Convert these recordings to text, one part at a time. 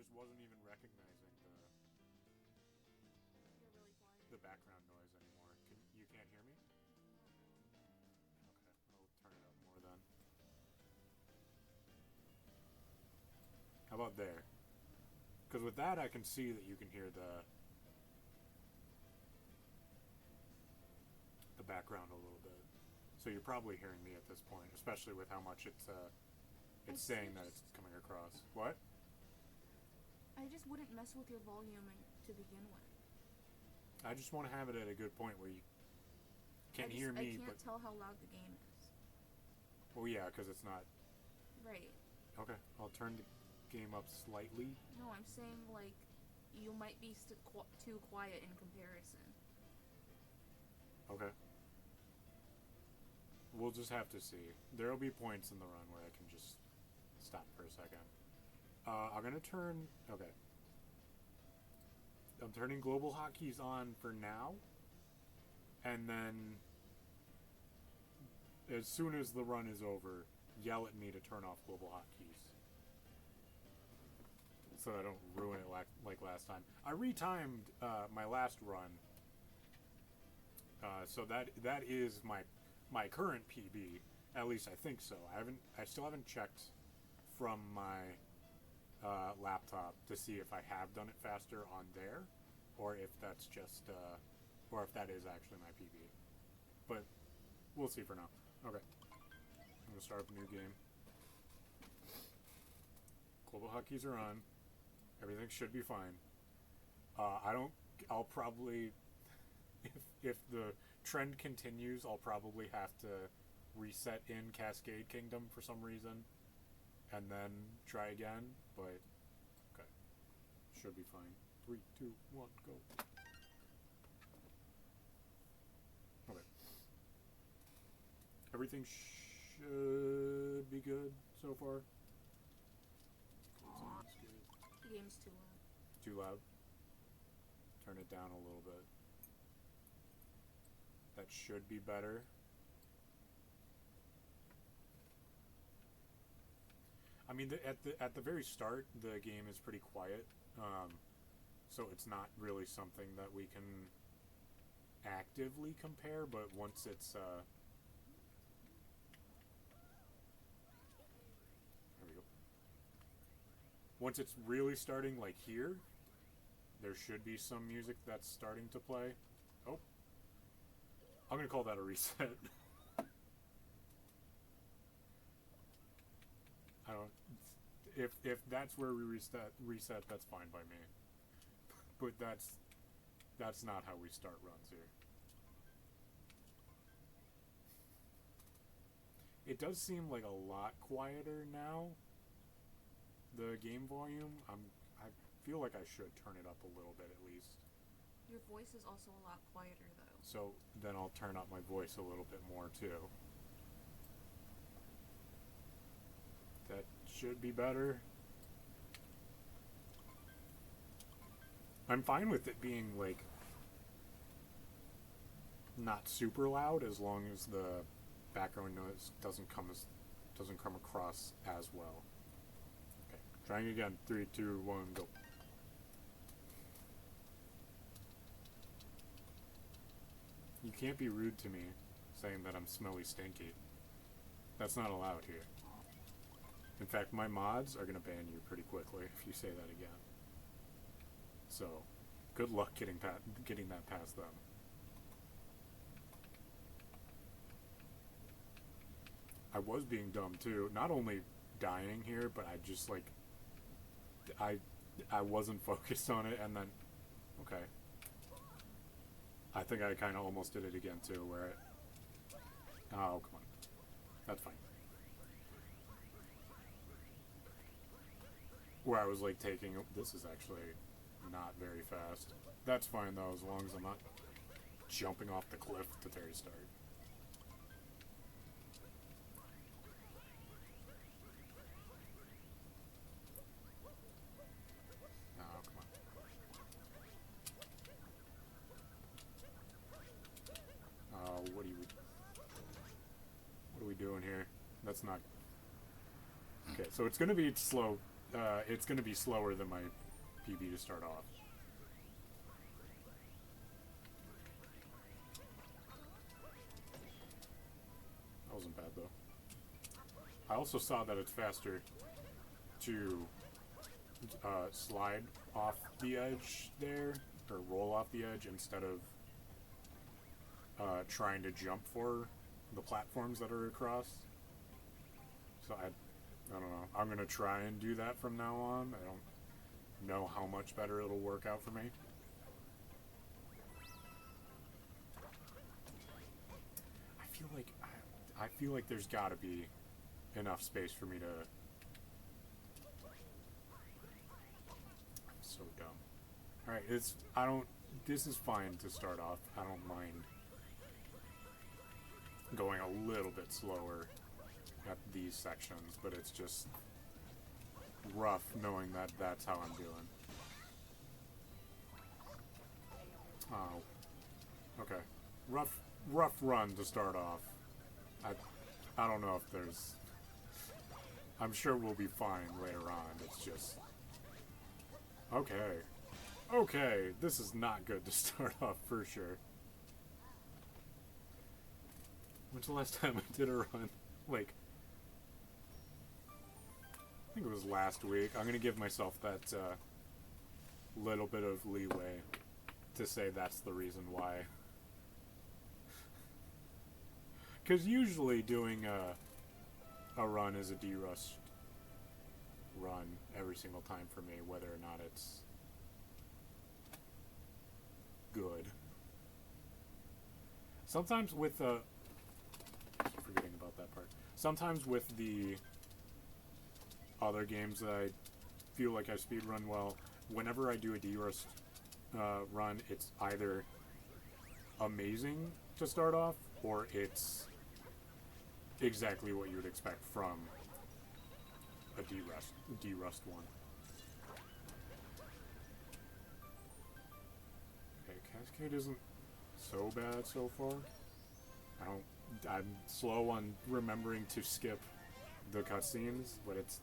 just wasn't even recognizing You're really quiet. the background noise anymore. You can't hear me? Okay, I'll turn it up more then. How about there? Because with that, I can see that you can hear the background a little bit. So you're probably hearing me at this point, especially with how much it's saying that it's coming across. What? I just wouldn't mess with your volume to begin with. I just want to have it at a good point where you can hear me. I can't tell how loud the game is. Well, yeah, because it's not. Right. Okay, I'll turn the game up slightly. No, I'm saying, like, you might be too quiet in comparison. Okay. We'll just have to see. There'll be points in the run where I can just stop for a second. I'm gonna turn. Okay. I'm turning global hotkeys on for now. And then, as soon as the run is over, yell at me to turn off global hotkeys. So I don't ruin it like last time. I retimed my last run. So that is my current PB. At least I think so. I still haven't checked from my laptop to see if I have done it faster on there, or if that's just, or if that is actually my PB. But we'll see for now. Okay, I'm gonna start up a new game. Global hotkeys are on. Everything should be fine. I'll probably, if the trend continues, I'll probably have to reset in Cascade Kingdom for some reason, and then try again, but okay. Should be fine. 3, 2, 1, go. Okay. Everything should be good so far. The game's too loud. Too loud? Turn it down a little bit. That should be better. I mean, at the very start, the game is pretty quiet, so it's not really something that we can actively compare. But once it's there we go. Once it's really starting, like here, there should be some music that's starting to play. Oh, I'm gonna call that a reset. I don't. If that's where we reset, that's fine by me. But that's not how we start runs here. It does seem like a lot quieter now. The game volume. I feel like I should turn it up a little bit at least. Your voice is also a lot quieter, though. So then I'll turn up my voice a little bit more too. That should be better. I'm fine with it being, like, not super loud as long as the background noise doesn't come across as well. Okay, trying again. 3, 2, 1, go. You can't be rude to me saying that I'm smelly stinky. That's not allowed here. In fact, my mods are going to ban you pretty quickly if you say that again. So, good luck getting that past them. I was being dumb too. Not only dying here, but I just like I wasn't focused on it, and then okay. I think I kind of almost did it again too, where it. Oh, come on. That's fine. Where I was like taking. This is actually not very fast. That's fine though, as long as I'm not jumping off the cliff at the very start. Oh, come on. Oh, what are we doing here? That's not. Okay, so it's gonna be slow it's going to be slower than my PB to start off. That wasn't bad, though. I also saw that it's faster to slide off the edge there, or roll off the edge, instead of trying to jump for the platforms that are across. So I don't know. I'm going to try and do that from now on. I don't know how much better it'll work out for me. I feel like there's got to be enough space for me to... I'm so dumb. Alright, this is fine to start off. I don't mind going a little bit slower at these sections, but it's just rough knowing that that's how I'm doing. Oh. Okay. Rough run to start off. I don't know if there's... I'm sure we'll be fine later on. It's just... Okay. Okay, this is not good to start off for sure. When's the last time I did a run? Like... I think it was last week. I'm gonna give myself that little bit of leeway to say that's the reason why. Because usually doing a run is a de-rust run every single time for me, whether or not it's good. Sometimes with the... I keep forgetting about that part. Sometimes with the other games that I feel like I speedrun well, whenever I do a de-rust run, it's either amazing to start off, or it's exactly what you would expect from a de-rust one. Okay, Cascade isn't so bad so far. I'm slow on remembering to skip the cutscenes, but it's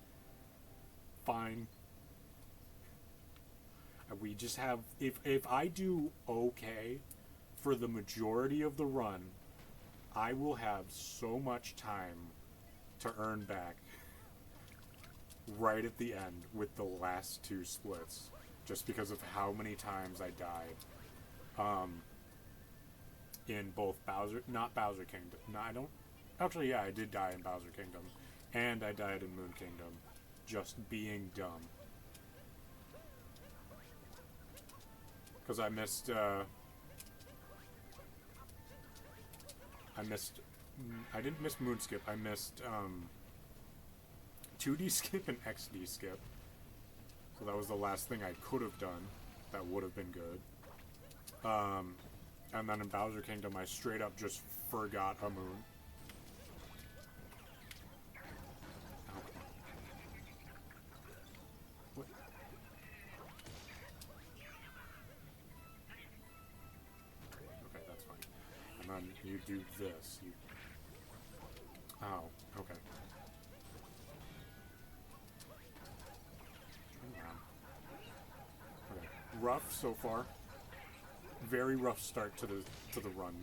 fine. We just have... If I do okay for the majority of the run, I will have so much time to earn back right at the end with the last two splits, just because of how many times I died in both not Bowser Kingdom. No, I don't... Actually, yeah, I did die in Bowser Kingdom, and I died in Moon Kingdom, just being dumb. Because I missed... I didn't miss Moon Skip. I missed 2D Skip and XD Skip. So that was the last thing I could have done. That would have been good. And then in Bowser Kingdom, I straight up just forgot a moon. Okay. What? Okay, that's fine. And then you do this. Oh, okay. Okay. Rough so far. Very rough start to the run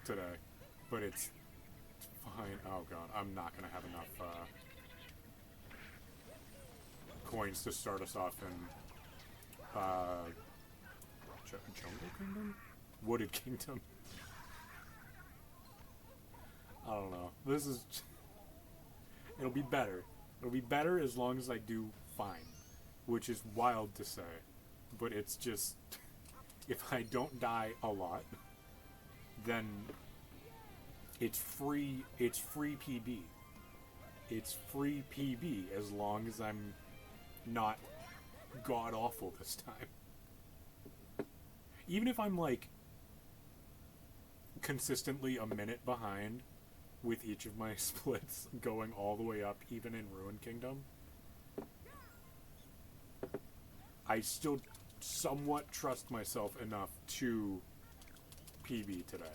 today, but it's fine. Oh god, I'm not gonna have enough coins to start us off in Jungle Kingdom? Wooded Kingdom? I don't know. This is... It'll be better. It'll be better as long as I do fine, which is wild to say, but it's just... If I don't die a lot, then it's free PB. It's free PB as long as I'm not god-awful this time. Even if I'm, like, consistently a minute behind with each of my splits going all the way up, even in Ruined Kingdom, I still somewhat trust myself enough to PB today,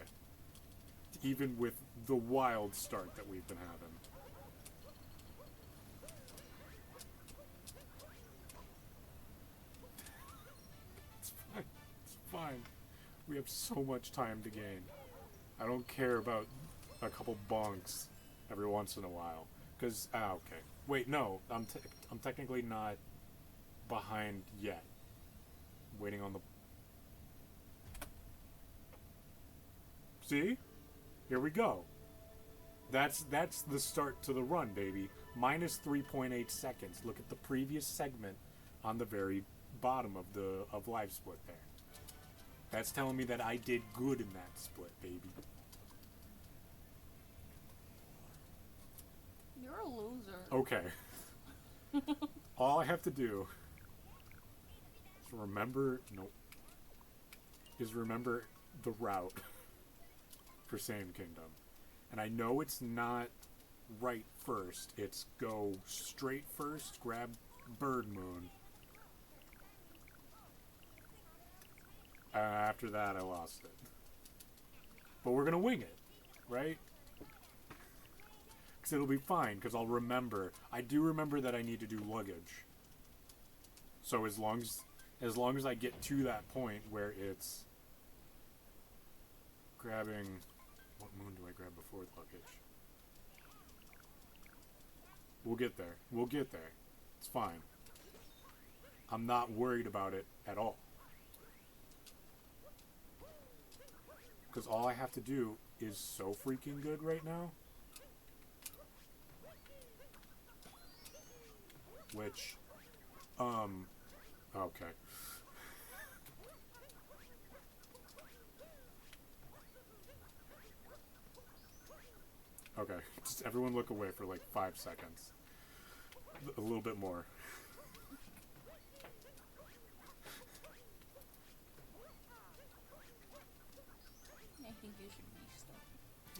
even with the wild start that we've been having. have so much time to gain. I don't care about a couple bonks every once in a while. Because, okay. Wait, no. I'm technically not behind yet. Waiting on the... See? Here we go. That's the start to the run, baby. Minus 3.8 seconds. Look at the previous segment on the very bottom of live split there. That's telling me that I did good in that split, baby. You're a loser. Okay. All I have to do is remember... Nope. Is remember the route for Sand Kingdom. And I know it's not right first. It's go straight first, grab Bird Moon. After that, I lost it. But we're going to wing it, right? Because it'll be fine, because I'll remember. I do remember that I need to do luggage. So as long as I get to that point where it's grabbing... What moon do I grab before luggage? We'll get there. We'll get there. It's fine. I'm not worried about it at all. Because all I have to do is so freaking good right now. Which, okay. Okay, just everyone look away for like 5 seconds. A little bit more. I think you should restart.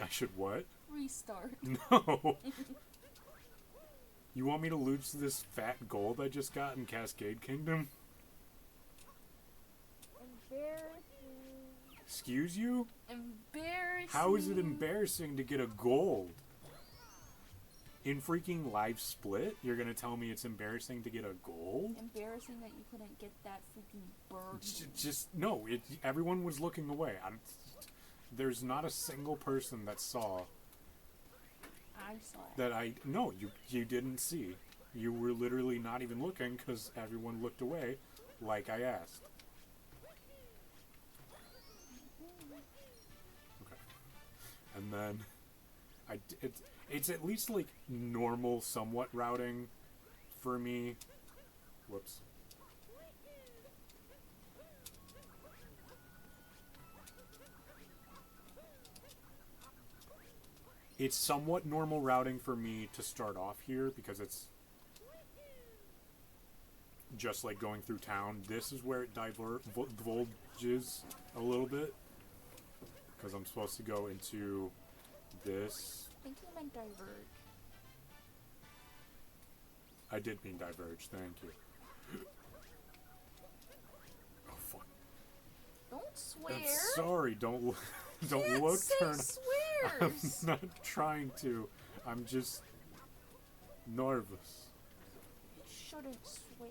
I should what? Restart. No! You want me to lose this fat gold I just got in Cascade Kingdom? Embarrassing. Excuse you? Embarrassing. How is it embarrassing to get a gold? In freaking live split? You're gonna tell me it's embarrassing to get a gold? Embarrassing that you couldn't get that freaking bird. Just no. Everyone was looking away. There's not a single person that saw. I saw. That no, you didn't see. You were literally not even looking because everyone looked away, like I asked. Okay, and then it's at least like normal, somewhat routing for me. Whoops. It's somewhat normal routing for me to start off here because it's just like going through town. This is where it divulges a little bit because I'm supposed to go into this. I think you meant diverge. I did mean diverge, thank you. Oh fuck. Don't swear. I'm sorry, don't look, turn. I'm Swears. not trying to. I'm just nervous. You shouldn't swear.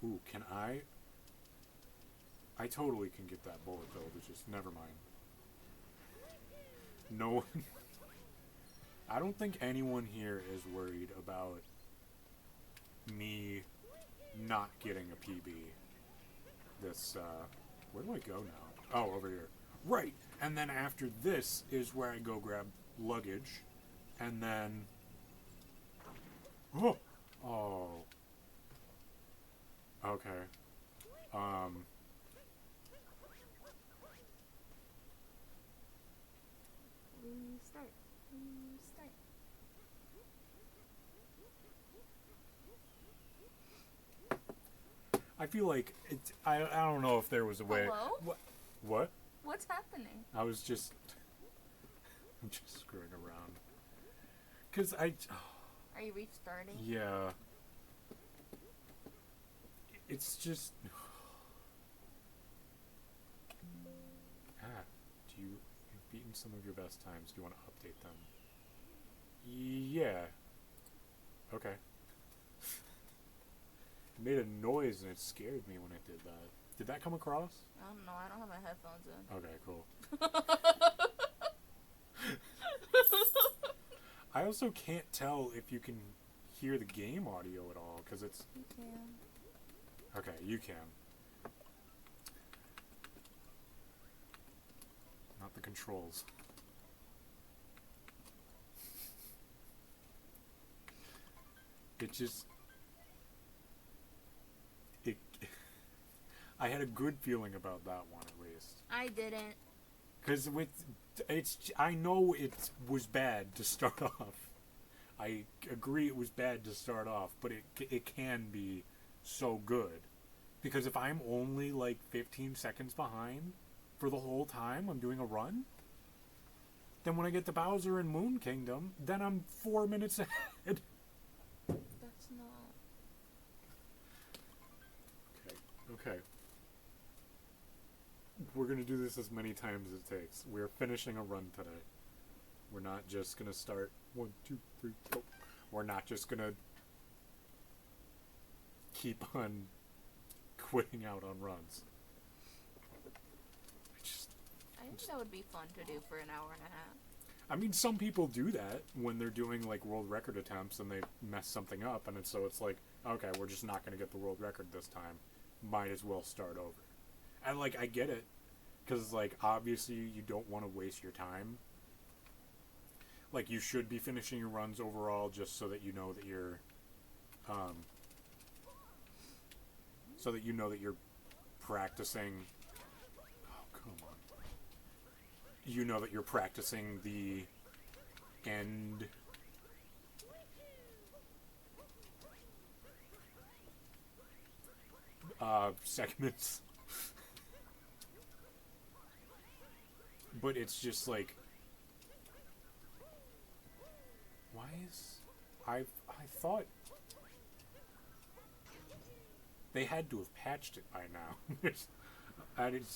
Ooh, can I? I totally can get that bullet though, but just never mind. No one. I don't think anyone here is worried about me not getting a PB. This, where do I go now? Oh, over here. Right! And then after this is where I go grab luggage. And then... Oh! Oh. Okay. Restart. Restart. I feel like it's... I don't know if there was a way... Hello? What? What's happening? I was just... I'm just screwing around. Because I... Are you restarting? Yeah. It's just... You've beaten some of your best times. Do you want to update them? Yeah. Okay. It made a noise and it scared me when it did that. Did that come across? I don't know. I don't have my headphones in. Okay, cool. I also can't tell if you can hear the game audio at all, because it's... You can. Okay, you can. Not the controls. It just... It... I had a good feeling about that one, at least. I didn't. Because with... I know it was bad to start off. I agree it was bad to start off, but it can be so good. Because if I'm only like 15 seconds behind for the whole time I'm doing a run, then when I get to Bowser and Moon Kingdom, then I'm 4 minutes ahead. That's not... Okay. We're going to do this as many times as it takes. We're finishing a run today. We're not just going to start 1, 2, 3, go. We're not just going to keep on quitting out on runs. I think that would be fun to do for an hour and a half. I mean, some people do that when they're doing like world record attempts and they mess something up, and so it's like, okay, we're just not going to get the world record this time. Might as well start over. And like, I get it, because like obviously you don't want to waste your time. Like, you should be finishing your runs overall just so that you know that you're, practicing. Oh, come on. You know that you're practicing the end segments. But it's just like, why is... I thought they had to have patched it by now.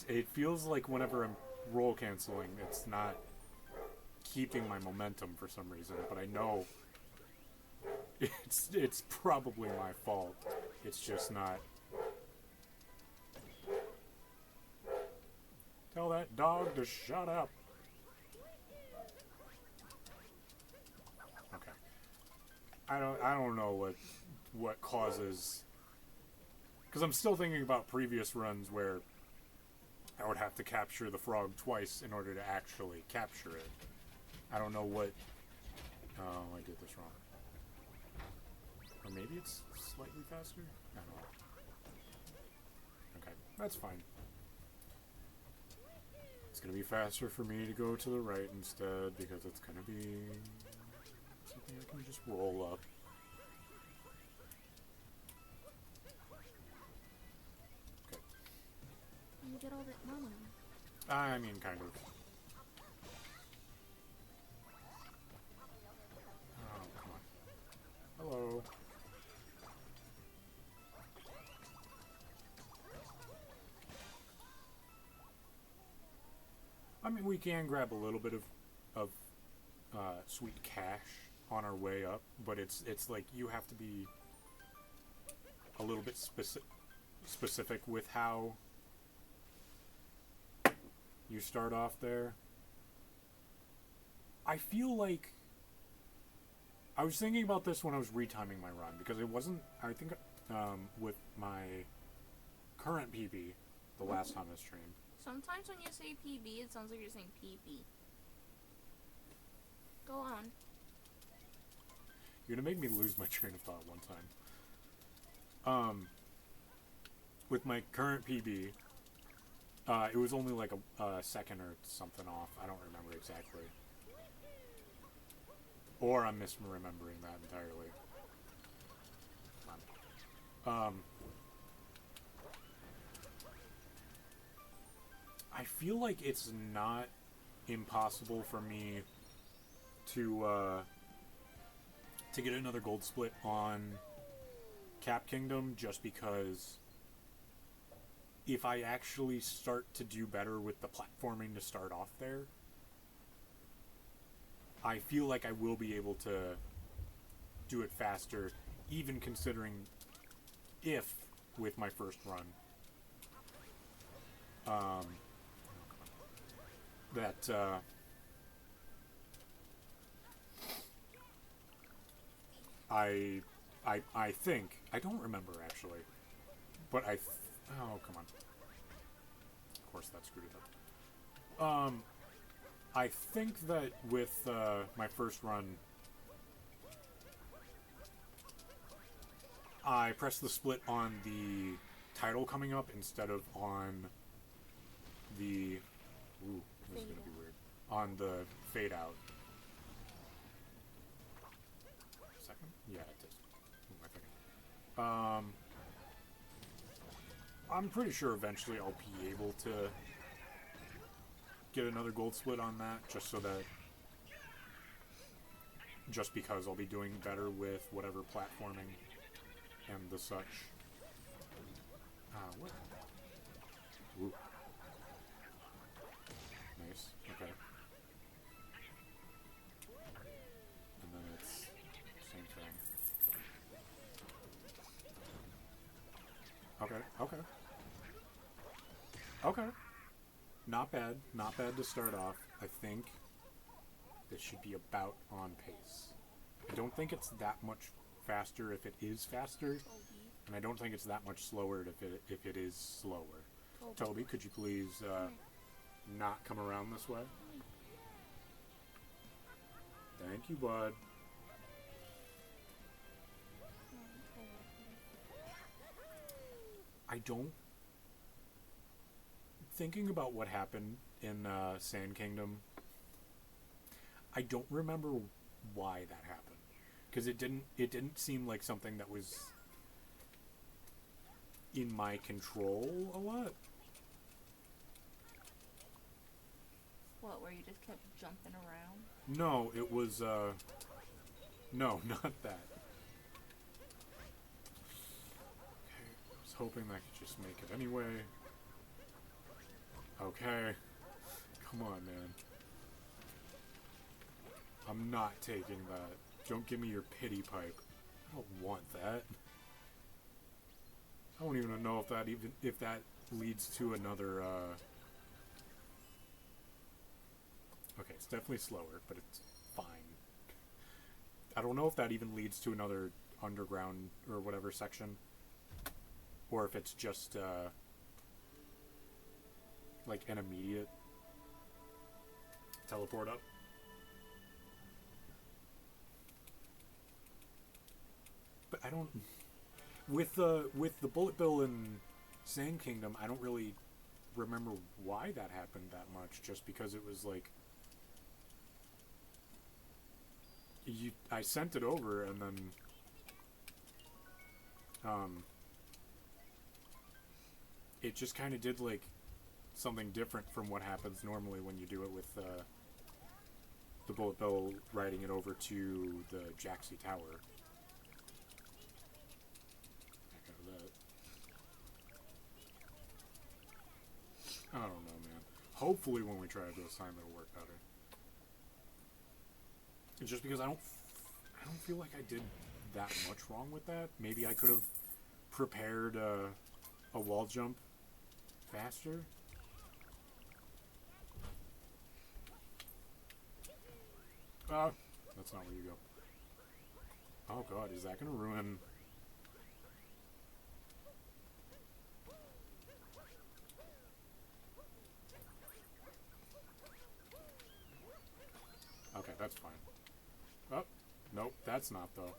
It feels like whenever I'm roll canceling, it's not keeping my momentum for some reason, but I know it's probably my fault. It's just not. Tell that dog to shut up. Okay. I don't know what causes, because I'm still thinking about previous runs where I would have to capture the frog twice in order to actually capture it. I don't know what... Oh, I did this wrong. Or maybe it's slightly faster? I don't know. Okay, that's fine. It's going to be faster for me to go to the right instead, because it's going to be something I can just roll up. You get all that money. I mean, kind of. Oh, come on. Hello. I mean, we can grab a little bit of sweet cash on our way up, but it's like you have to be a little bit specific with how you start off there. I feel like I was thinking about this when I was retiming my run, because it wasn't, I think, with my current PB, the last time I streamed. Sometimes when you say PB, it sounds like you're saying PP. Go on. You're gonna make me lose my train of thought one time. With my current PB, it was only like a second or something off. I don't remember exactly. Or I'm misremembering that entirely. I feel like it's not impossible for me to get another gold split on Cap Kingdom, just because if I actually start to do better with the platforming to start off there, I feel like I will be able to do it faster, even considering if, with my first run, that I think, I don't remember actually, but oh, come on. Of course that screwed it up. I think that with my first run, I pressed the split on the title coming up instead of on the... Ooh, this is going to be weird. On the fade out. Second? Yeah, it is. What am I thinking? I'm pretty sure eventually I'll be able to get another gold split on that, just so that... Just because I'll be doing better with whatever platforming and the such. What? Ooh. Nice. Okay. And then it's same thing. Okay. Okay. Okay. Not bad. Not bad to start off. I think this should be about on pace. I don't think it's that much faster if it is faster, and I don't think it's that much slower if it is slower. Toby, could you please not come around this way? Thank you, bud. I don't... Thinking about what happened in Sand Kingdom, I don't remember why that happened. Because it didn't seem like something that was in my control a lot. What, where you just kept jumping around? No, it was, no, not that. Okay, I was hoping I could just make it anyway. Okay. Come on, man. I'm not taking that. Don't give me your pity pipe. I don't want that. I don't even know if that leads to another, Okay, it's definitely slower, but it's fine. I don't know if that even leads to another underground or whatever section. Or if it's just, like an immediate teleport up. But I don't... With the Bullet Bill in Sand Kingdom, I don't really remember why that happened that much. Just because it was like... I sent it over and then... it just kind of did like something different from what happens normally when you do it with the Bullet Bill riding it over to the Jaxie Tower. I don't know, man. Hopefully when we try it this time it'll work better. It's just because I don't feel like I did that much wrong with that. Maybe I could have prepared a wall jump faster. That's not where you go. Oh god, is that gonna ruin... Okay, that's fine. Oh, nope, that's not though.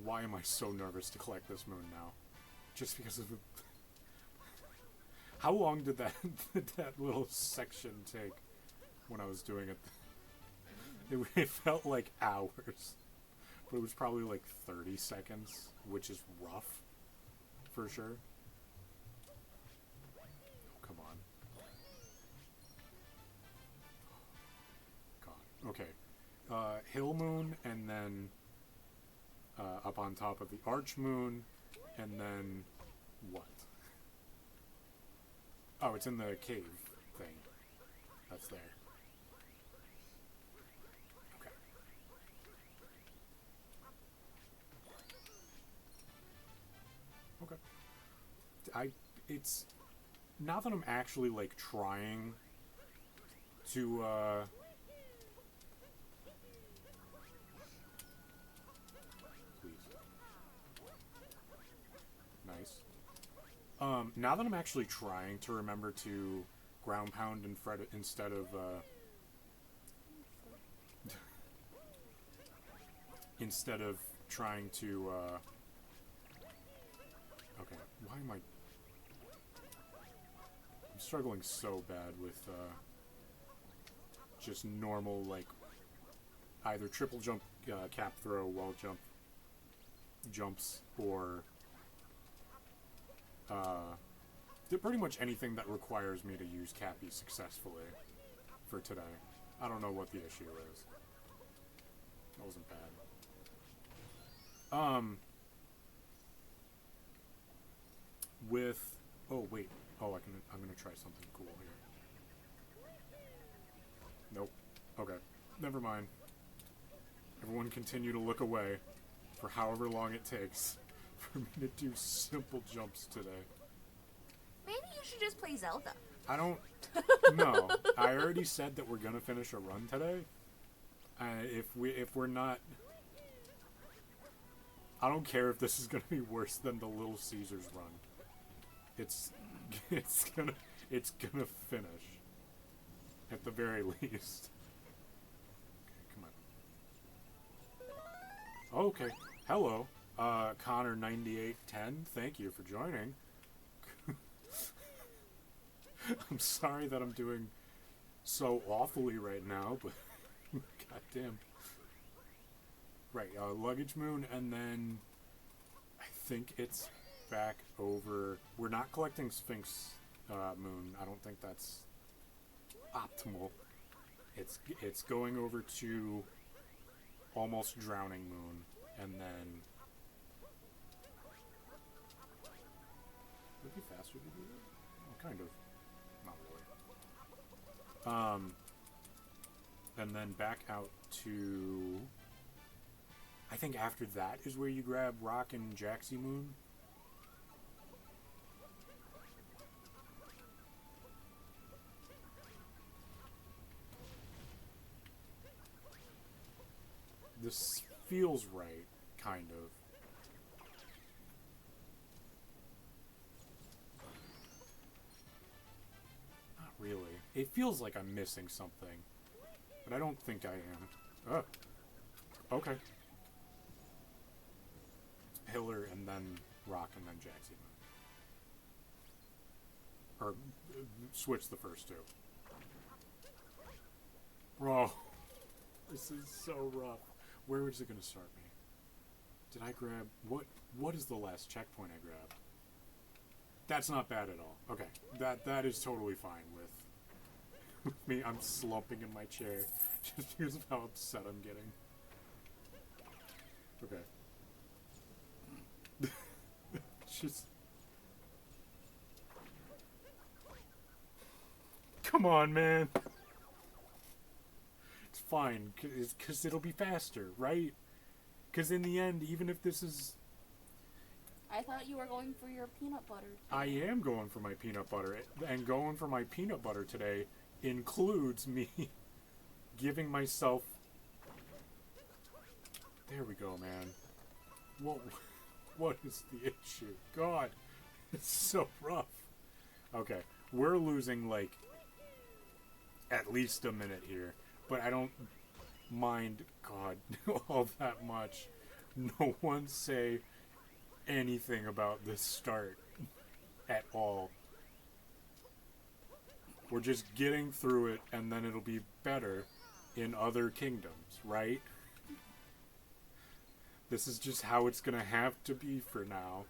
Why am I so nervous to collect this moon now? Just because of the... How long did that little section take when I was doing it? It felt like hours. But it was probably like 30 seconds, which is rough. For sure. Oh, come on. God. Okay. Hill Moon, and then... up on top of the Arch Moon, and then what? Oh, it's in the cave thing. That's there. Okay. it's now that I'm actually like trying to please. Nice. Now that I'm actually trying to remember to ground pound and fret it instead of instead of trying to okay, why am I'm struggling so bad with just normal, like, either triple jump, cap throw, wall jump jumps, or pretty much anything that requires me to use Cappy successfully for today. I don't know what the issue is. That wasn't bad. With... Oh, wait. Oh, I'm gonna try something cool here. Nope. Okay. Never mind. Everyone continue to look away for however long it takes for me to do simple jumps today. Maybe you should just play Zelda. I don't... No. I already said that we're gonna finish a run today. If we're not... I don't care if this is gonna be worse than the Little Caesars run. It's gonna finish. At the very least. Okay, come on. Okay. Hello. Connor9810, thank you for joining. I'm sorry that I'm doing so awfully right now, but goddamn. Right, Luggage Moon, and then I think it's back over. We're not collecting Sphinx Moon. I don't think that's optimal. It's going over to Almost Drowning Moon, and then would it be faster to do that? Oh, kind of. Not really. And then back out to... I think after that is where you grab Rock and Jaxie Moon. This feels right, kind of. Not really. It feels like I'm missing something, but I don't think I am. Oh. Okay. Pillar and then Rock and then Jaxie Moon. Or switch the first two. Bro. This is so rough. Where is it going to start me? Did I grab... What is the last checkpoint I grabbed? That's not bad at all. Okay. That is totally fine with me. I'm slumping in my chair just because of how upset I'm getting. Okay. Just... Come on, man. It's fine, because it'll be faster, right? Because in the end, even if this is... I thought you were going for your peanut butter. I am going for my peanut butter, and going for my peanut butter today includes me giving myself... There we go, man. What is the issue? God, it's so rough. Okay, we're losing, like, at least a minute here. But I don't mind, God, all that much. No one say anything about this start at all. We're just getting through it, and then it'll be better in other kingdoms, right? This is just how it's gonna have to be for now.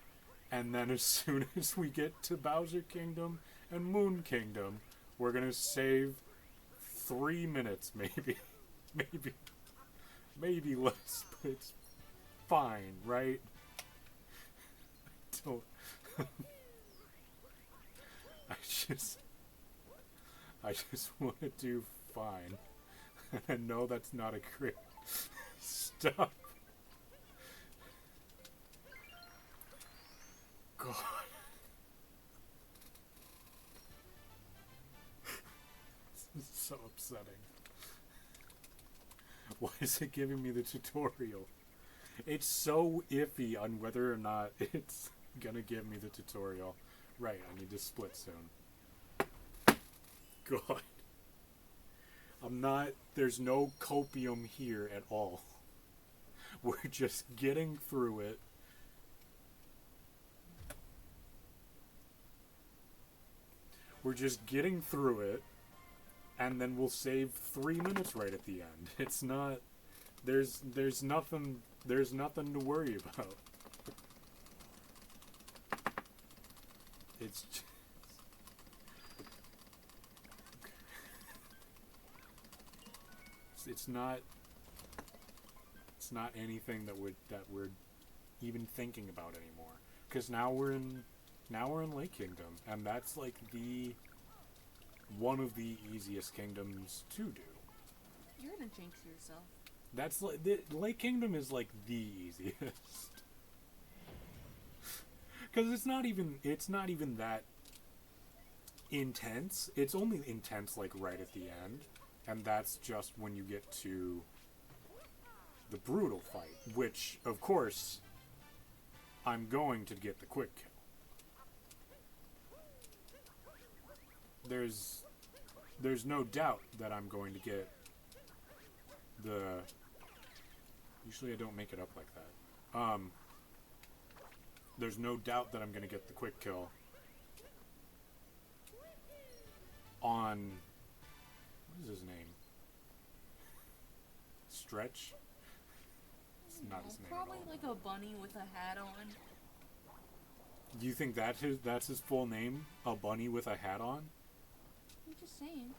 And then as soon as we get to Bowser Kingdom and Moon Kingdom, we're gonna save 3 minutes, maybe. Maybe less, but it's fine, right? Don't... I just want to do fine. I know that's not a great stuff. God. setting. Why is it giving me the tutorial? It's so iffy on whether or not it's gonna give me the tutorial. Right, I need to split soon. God. I'm not... There's no copium here at all. We're just getting through it. We're just getting through it. And then we'll save 3 minutes right at the end. It's not... There's nothing to worry about. It's just... It's not anything that we're even thinking about anymore. Because now we're in Lake Kingdom, and that's like one of the easiest kingdoms to do. You're gonna jinx yourself. That's like Lake Kingdom is like the easiest. Because it's not even that intense. It's only intense like right at the end, and that's just when you get to the brutal fight, which of course I'm going to get the quick kill. There's no doubt that I'm going to get the... Usually I don't make it up like that. There's no doubt that I'm going to get the quick kill on... What is his name? Stretch? It's not his name Probably at all. like a bunny with a hat on. Do you think that's his full name? A bunny with a hat on? I'm just saying.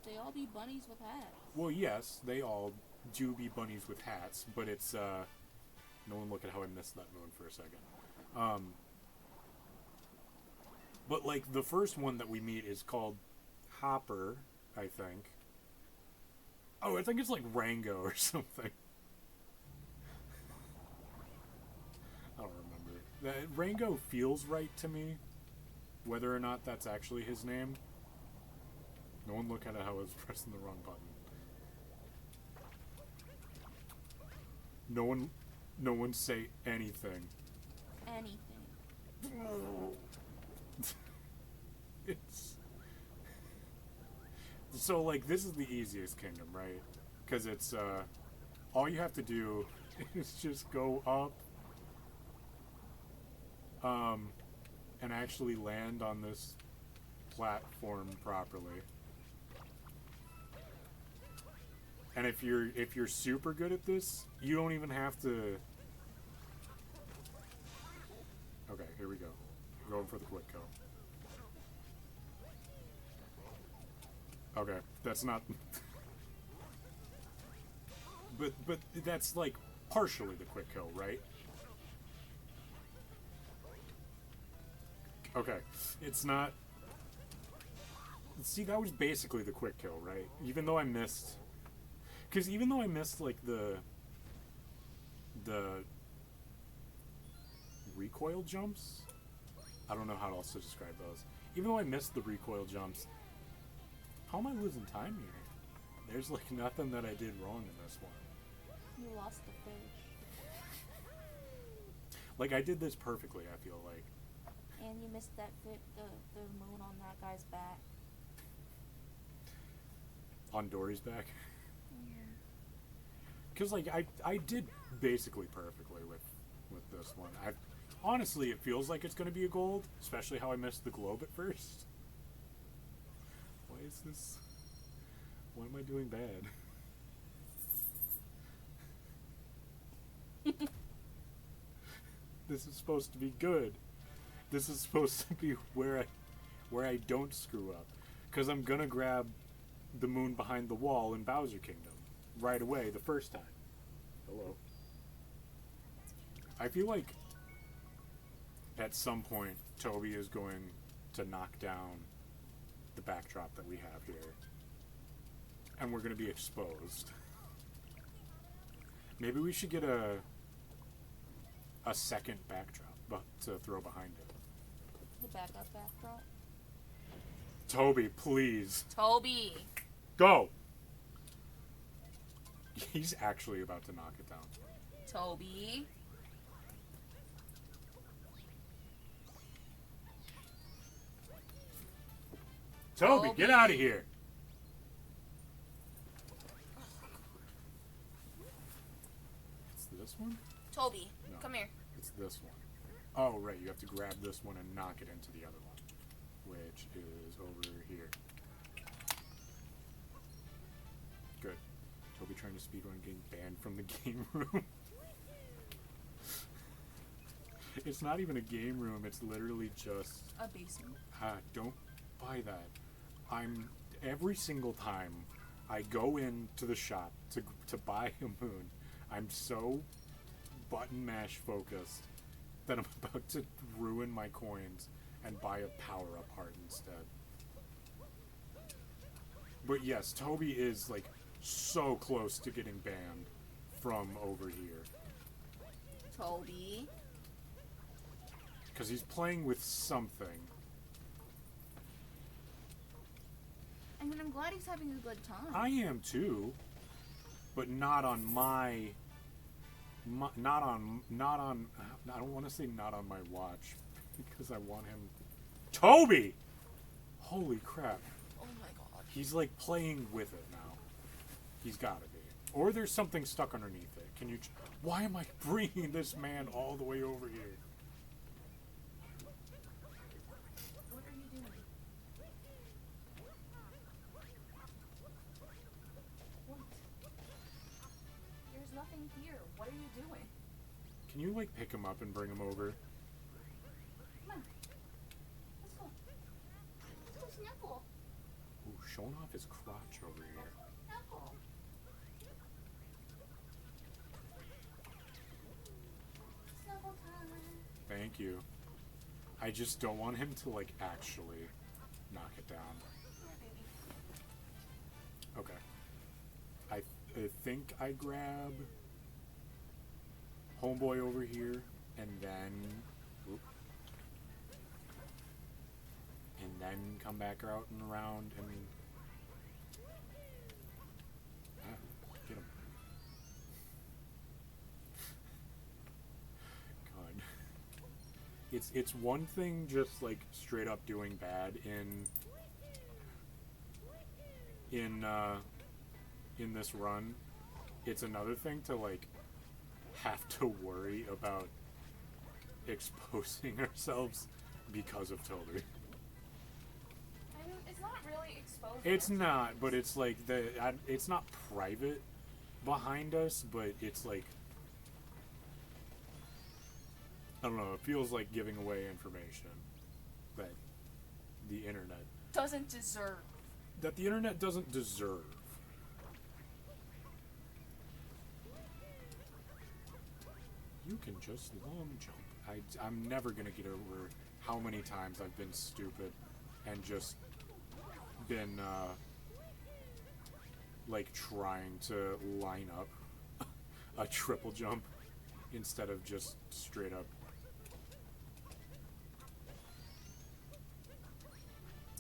They all be bunnies with hats. Well, yes, they all do be bunnies with hats, but it's, no one look at how I missed that moon for a second. But, like, the first one that we meet is called Hopper, I think. Oh, I think it's like Rango or something. I don't remember. Rango feels right to me. Whether or not that's actually his name. No one look at it how I was pressing the wrong button. No one say anything. Anything. It's... So, like, this is the easiest kingdom, right? Because it's, all you have to do is just go up, and actually land on this platform properly. And if you're super good at this, you don't even have to... Okay, here we go. Going for the quick kill. Okay, that's not... but that's like partially the quick kill, right? Okay, it's not... See, that was basically the quick kill, right? Even though I missed... Because even though I missed, like, the recoil jumps? I don't know how else to describe those. Even though I missed the recoil jumps, how am I losing time here? There's, like, nothing that I did wrong in this one. You lost the fish. Like, I did this perfectly, I feel like. And you missed the moon on that guy's back. On Dory's back? Because, like, I did basically perfectly with this one. Honestly, it feels like it's going to be a gold, especially how I missed the globe at first. Why is this... Why am I doing bad? This is supposed to be good. This is supposed to be where I don't screw up. Because I'm going to grab the moon behind the wall in Bowser Kingdom right away the first time. Hello. I feel like at some point Toby is going to knock down the backdrop that we have here. And we're going to be exposed. Maybe we should get a second backdrop to throw behind it. The backup backdrop. Toby, please. Toby! Go! He's actually about to knock it down. Toby. Toby, get out of here! It's this one? Toby, No. come here. It's this one. Oh, right, you have to grab this one and knock it into the other one, which is over here. Good. Toby trying to speedrun getting banned from the game room. It's not even a game room, it's literally just... A basement. Don't buy that. Every single time I go into the shop to buy a moon, I'm so button mash focused that I'm about to ruin my coins and buy a power-up heart instead. But yes, Toby is like so close to getting banned from over here. Toby. Because he's playing with something. I mean, I'm glad he's having a good time. I am too, but not on my not on. I don't want to say not on my watch because I want him. Toby, holy crap! Oh my god. He's like playing with it now. He's got to be, or there's something stuck underneath it. Can you? Why am I bringing this man all the way over here? What are you doing? What? There's nothing here. What are you doing? Can you like pick him up and bring him over? Come on. Let's go. Let's go snuggle. Ooh, showing off his crotch over here. Snuggle. Snuggle time. Thank you. I just don't want him to like actually knock it down. Come here, baby. Okay. I think I grab homeboy over here and then come back out and around and get him. God. It's one thing just like straight up doing bad in this run. It's another thing to like have to worry about exposing ourselves because of Toby. I mean, it's not really exposed. It's not, but it's like it's not private behind us, but it's like I don't know. It feels like giving away information that the internet doesn't deserve. That the internet doesn't deserve. You can just long jump. I'm never gonna get over how many times I've been stupid and just been like trying to line up a triple jump instead of just straight up.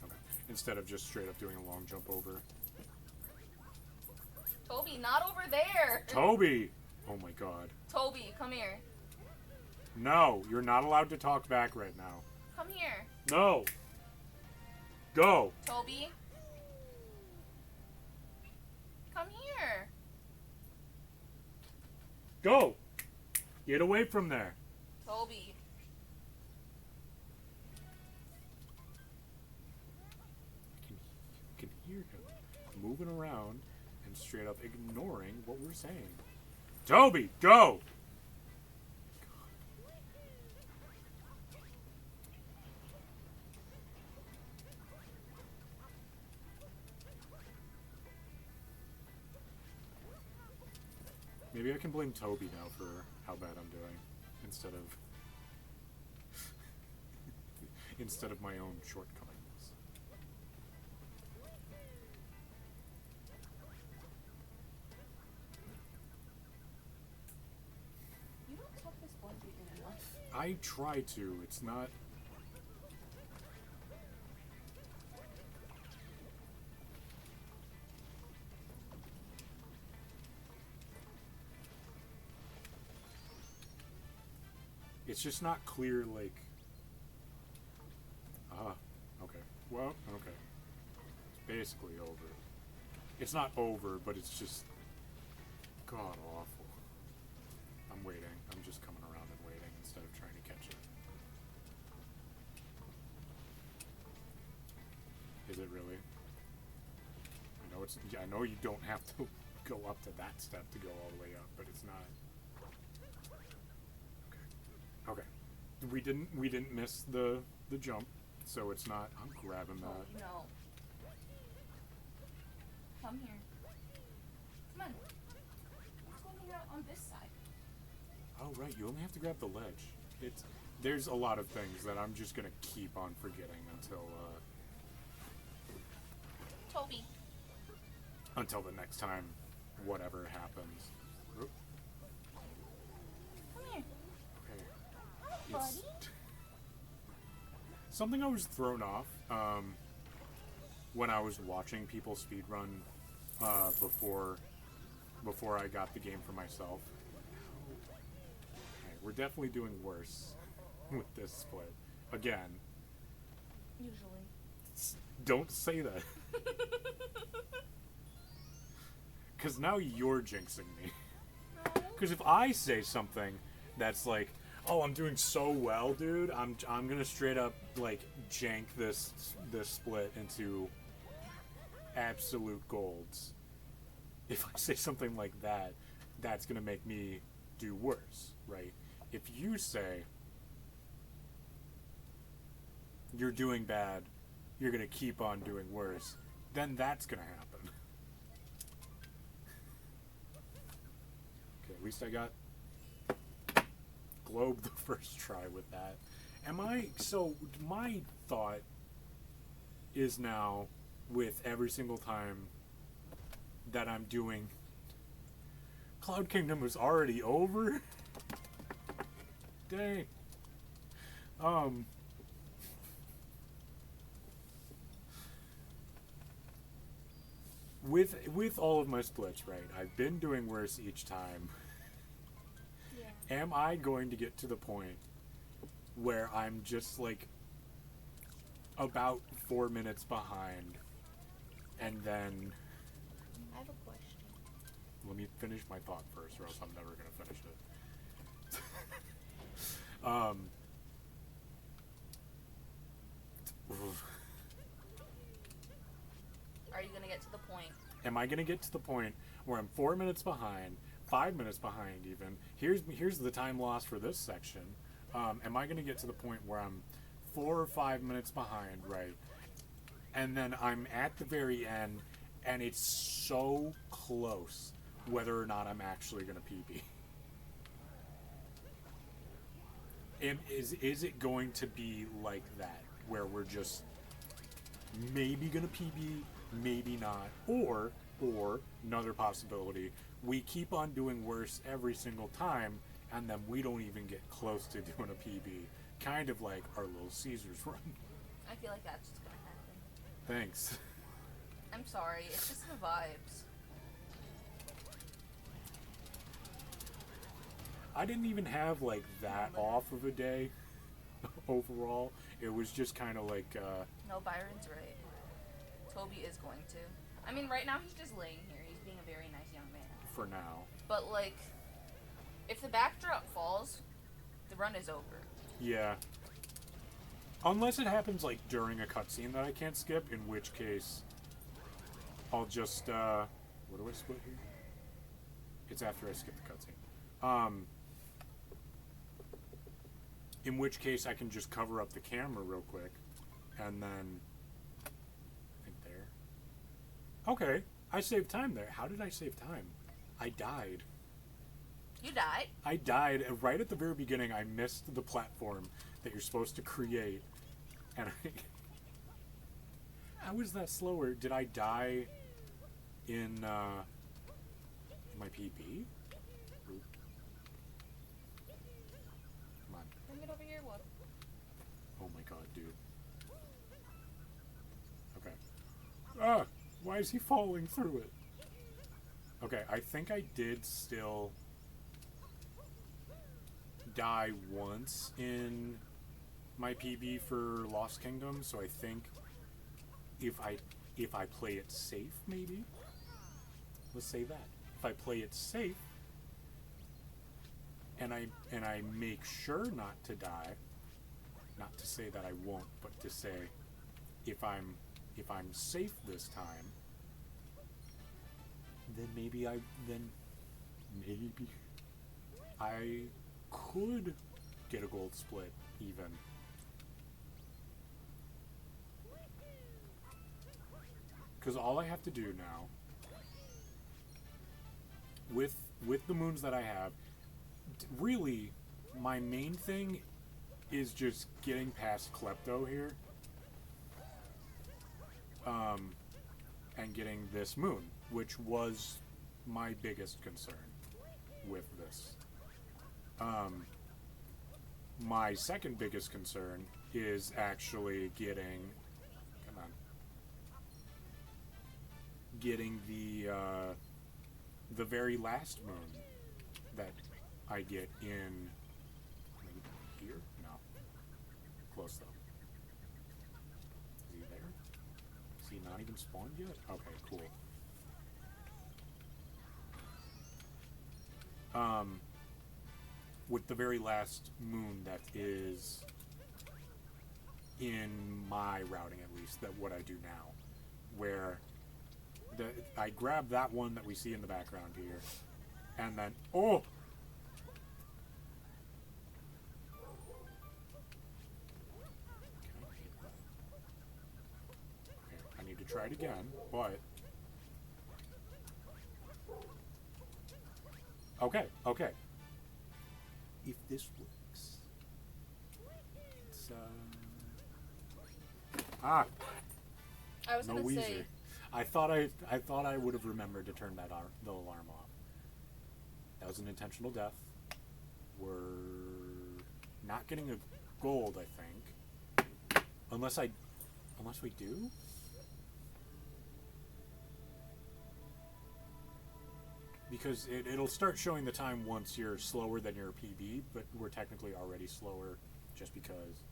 Okay. Instead of just straight up doing a long jump over. Toby, not over there. Toby! Oh my god. Toby, come here. No, you're not allowed to talk back right now. Come here. No. Go. Toby. Come here. Go. Get away from there. Toby. You can hear him moving around and straight up ignoring what we're saying. Toby, go. Maybe I can blame Toby now for how bad I'm doing, instead of my own shortcomings. You don't tuck this blanket in enough. I try to. It's not. It's just not clear, like... okay. Well, okay. It's basically over. It's not over, but it's just... God awful. I'm waiting. I'm just coming around and waiting instead of trying to catch it. Is it really? I know it's... Yeah, I know you don't have to go up to that step to go all the way up, but it's not... Okay. We didn't miss the jump, so it's not... I'm grabbing that. Oh, no. Come here. Come on. Let's go hang out on this side. Oh, right. You only have to grab the ledge. There's a lot of things that I'm just going to keep on forgetting until the next time whatever happens. Oop. Come here. Okay. Buddy. Something I was thrown off when I was watching people speedrun before I got the game for myself. Okay, we're definitely doing worse with this split. Again. Usually. Don't say that. Because now you're jinxing me. No. Because if I say something that's like, oh, I'm doing so well, dude, I'm gonna straight up like jank this split into absolute golds. If I say something like that, that's gonna make me do worse, right? If you say you're doing bad, you're gonna keep on doing worse, then that's gonna happen. Okay, at least I got globe the first try with that. So my thought is now, with every single time that I'm doing... Cloud Kingdom was already over? Dang. With all of my splits, right, I've been doing worse each time. Yeah. Am I going to get to the point where I'm just like about 4 minutes behind, and then... I have a question. Let me finish my thought first, or else I'm never going to finish it. Are you gonna get to the point? Am I going to get to the point where I'm 4 minutes behind, 5 minutes behind even? Here's the time loss for this section. Am I going to get to the point where I'm 4 or 5 minutes behind, right? And then I'm at the very end, and it's so close whether or not I'm actually going to PB. Is it going to be like that, where we're just maybe going to PB, maybe not, or another possibility, we keep on doing worse every single time, and then we don't even get close to doing a PB, kind of like our Little Caesars run. I feel like that's just gonna happen. Thanks. I'm sorry, it's just the vibes. I didn't even have like that off of a day overall. It was just kind of like No, Byron's right. Toby is going to. I mean, right now he's just laying here. He's being a very nice young man. for now. But, like, if the backdrop falls, the run is over. Yeah. Unless it happens, like, during a cutscene that I can't skip, in which case I'll just, what do I split here? It's after I skip the cutscene. In which case I can just cover up the camera real quick, and then, I think there. Okay, I saved time there. How did I save time? I died. You died? I died, and right at the very beginning I missed the platform that you're supposed to create, and how is that slower? Did I die in my PP? Come on. Bring it over here, what? Oh my god, dude. Okay. Ah! Why is he falling through it? Okay, I think I did still die once in my PB for Lost Kingdom, so I think if I play it safe, maybe. Let's say that. If I play it safe and I make sure not to die, not to say that I won't, but to say if I'm safe this time, then maybe I could get a gold split even. Because all I have to do now with the moons that I have, really my main thing is just getting past Klepto here, and getting this moon, which was my biggest concern with this. My second biggest concern is actually getting the very last moon that I get in here? No. Close though. Is he there? Is he not even spawned yet? Okay, cool. With the very last moon that is in my routing, at least, that what I do now, where I grab that one that we see in the background here, and then okay, I need to try it again, but okay. If this works, it's I was no gonna Weezer. say. I thought I would have remembered to turn that the alarm off. That was an intentional death. We're not getting a gold, I think, unless we do. Because it'll start showing the time once you're slower than your PB, but we're technically already slower just because.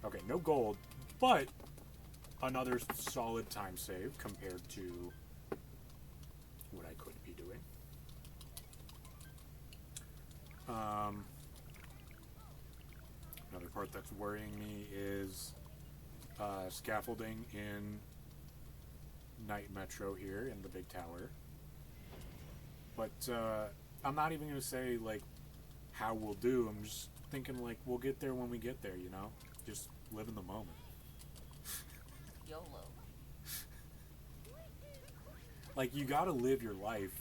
Okay, no gold, but another solid time save compared to what I could be doing. Another part that's worrying me is scaffolding in Night Metro here in the big tower. But I'm not even going to say like how we'll do. I'm just thinking like we'll get there when we get there, you know? Just live in the moment. YOLO. Like, you gotta live your life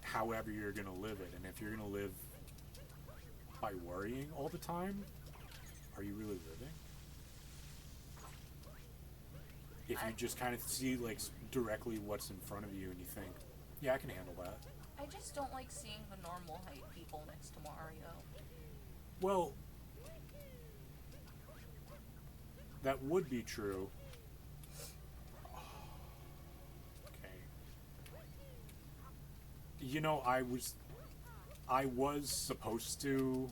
however you're gonna live it. And if you're gonna live by worrying all the time, are you really living? If you just kind of see, like, directly what's in front of you and you think, yeah, I can handle that. I just don't like seeing the normal height people next to Mario. Well, that would be true. Okay. You know, I was supposed to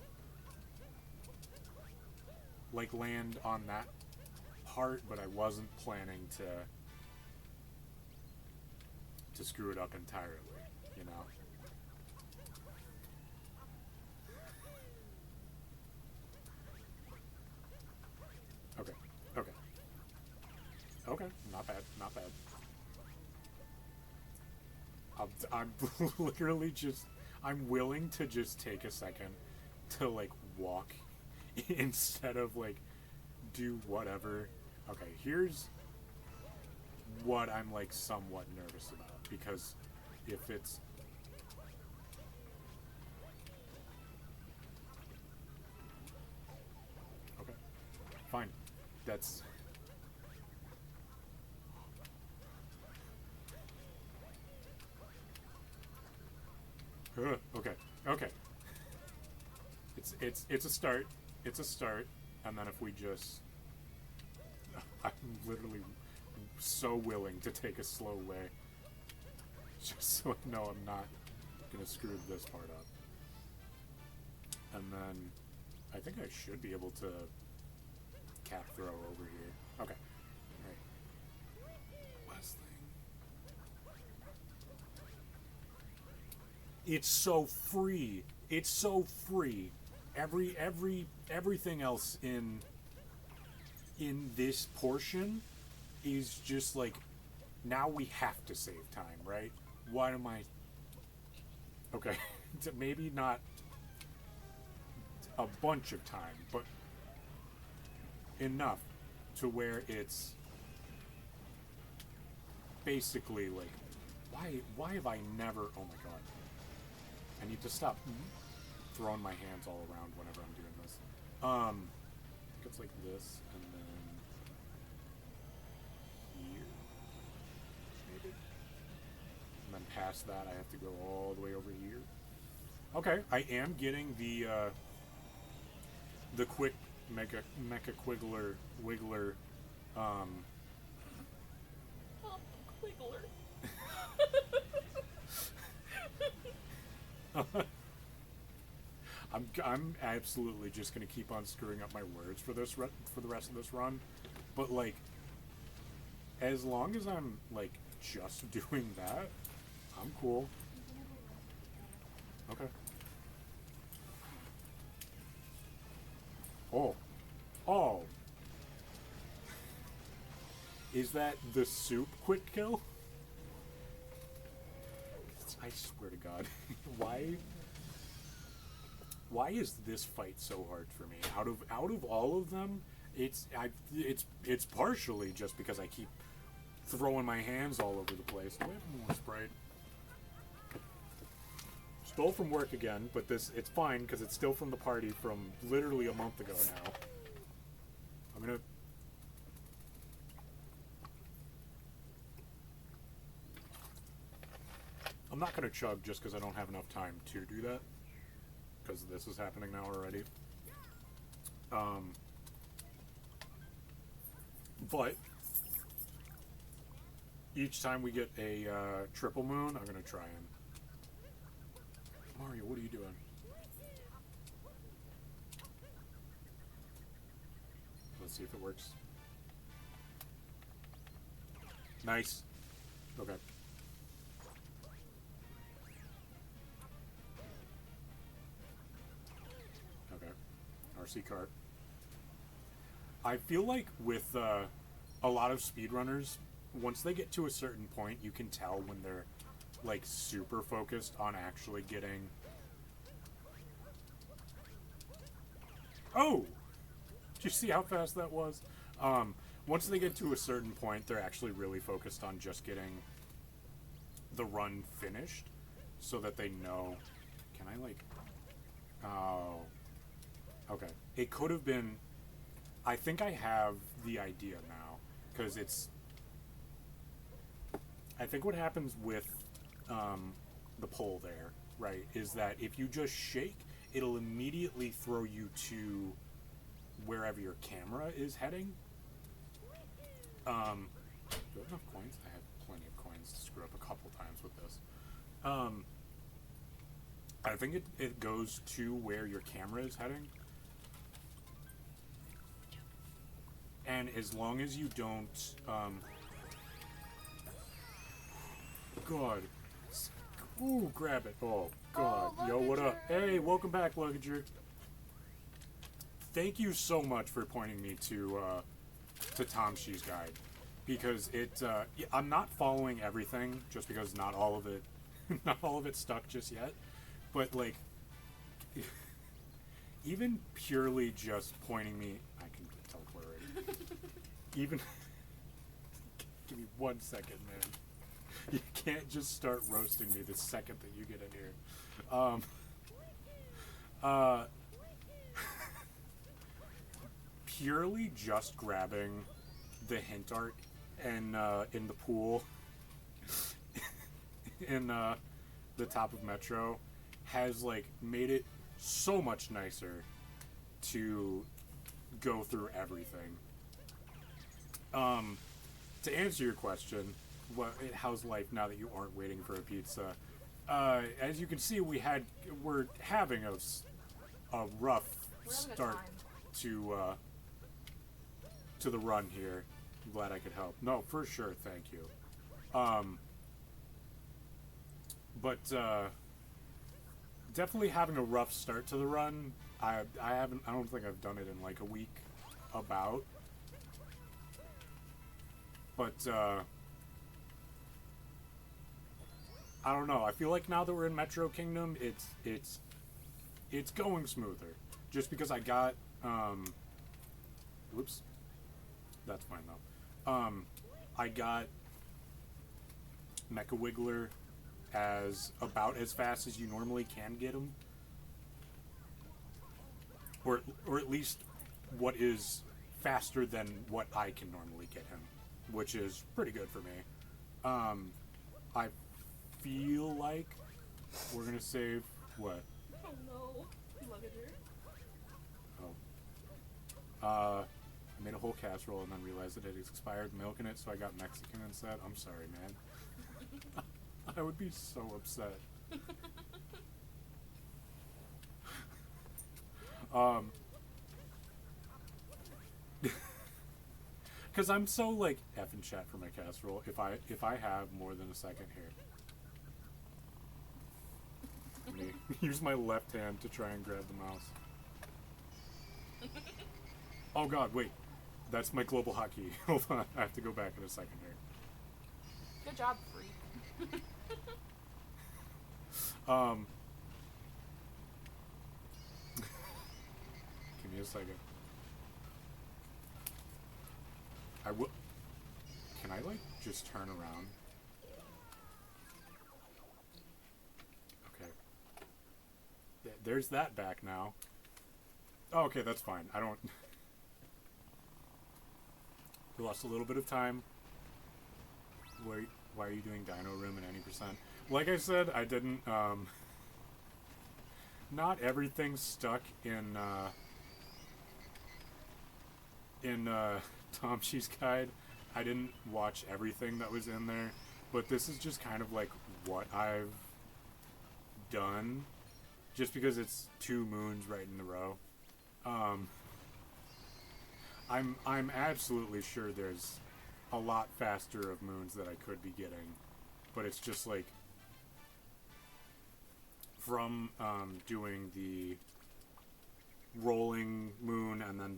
like land on that part, but I wasn't planning to screw it up entirely, you know. Okay, not bad. I'm literally just, I'm willing to just take a second to, like, walk instead of, like, do whatever. Okay, here's what I'm, like, somewhat nervous about, because if it's... Okay, fine. That's... Okay. It's a start. It's a start, and then if we just, I'm literally so willing to take a slow way, just so I know I'm not gonna screw this part up. And then I think I should be able to cap throw over here. Okay. Alright. Last thing. It's so free. It's so free. Everything else in this portion is just like, now we have to save time, right? Why am I... Okay. Maybe not a bunch of time, but enough to where it's basically like, why have I never... Oh my god. I need to stop throwing my hands all around whenever I'm doing this. It's like this, and then here, maybe. And then past that, I have to go all the way over here. Okay, I am getting the quick mecha quiggler wiggler. Quiggler. I'm absolutely just gonna keep on screwing up my words for this for the rest of this run, but like, as long as I'm like just doing that, I'm cool. Okay. Oh. Is that the soup quick kill? I swear to God, why is this fight so hard for me? Out of all of them, it's partially just because I keep throwing my hands all over the place. Do I have more Sprite? Stole from work again, but it's fine because it's still from the party from literally a month ago now. I'm not gonna chug just because I don't have enough time to do that, because this is happening now already. But each time we get a triple moon, I'm gonna try and... Mario, what are you doing? Let's see if it works. Nice. Okay. Okay. RC cart. I feel like with a lot of speedrunners, once they get to a certain point, you can tell when they're like super focused on actually getting... Oh! Did you see how fast that was? Once they get to a certain point, they're actually really focused on just getting the run finished, so that they know... Can I like... Oh... Okay. It could have been... I think I have the idea now, because it's... I think what happens with the pole there, right, is that if you just shake, it'll immediately throw you to wherever your camera is heading. Do I have enough coins? I have plenty of coins to screw up a couple times with this. I think it goes to where your camera is heading. And as long as you don't... God. Ooh, grab it. Oh, God. Oh, yo, what up? Hey, welcome back, Luggager. Thank you so much for pointing me to Tom Shee's guide. Because I'm not following everything, just because not all of it stuck just yet. But, like, even purely just pointing me... I can teleport already. Even... Give me 1 second, man. You can't just start roasting me the second that you get in here. Purely just grabbing the hint art and in the pool in the top of Metro has like made it so much nicer to go through everything. To answer your question, how's life now that you aren't waiting for a pizza? as you can see, we're having a rough We're having a start time. to the run here. I'm glad I could help. No, for sure, thank you. But definitely having a rough start to the run. I don't think I've done it in like a week about. But I don't know. I feel like now that we're in Metro Kingdom, it's going smoother. Just because I got whoops. That's fine though. I got Mecha Wiggler as about as fast as you normally can get him, or at least what is faster than what I can normally get him, which is pretty good for me. I feel like we're gonna save what? Oh no, Lugger. Oh. I made a whole casserole and then realized that it expired milk in it, so I got Mexican instead. I'm sorry, man. I would be so upset. Because I'm so like effing chat for my casserole. If I have more than a second here, I'm gonna use my left hand to try and grab the mouse. Oh god, wait. That's my global hotkey. Hold on, I have to go back in a second here. Good job, freak. Give me a second. Can I like just turn around? Okay. There's that back now. Oh, okay, that's fine. I don't. We lost a little bit of time. Why are you doing Dino Room at any %? Like I said, I didn't, not everything's stuck in Tom Chi's guide. I didn't watch everything that was in there, but this is just kind of like what I've done, just because it's 2 moons right in a row. I'm absolutely sure there's a lot faster of moons that I could be getting, but it's just like from doing the rolling moon and then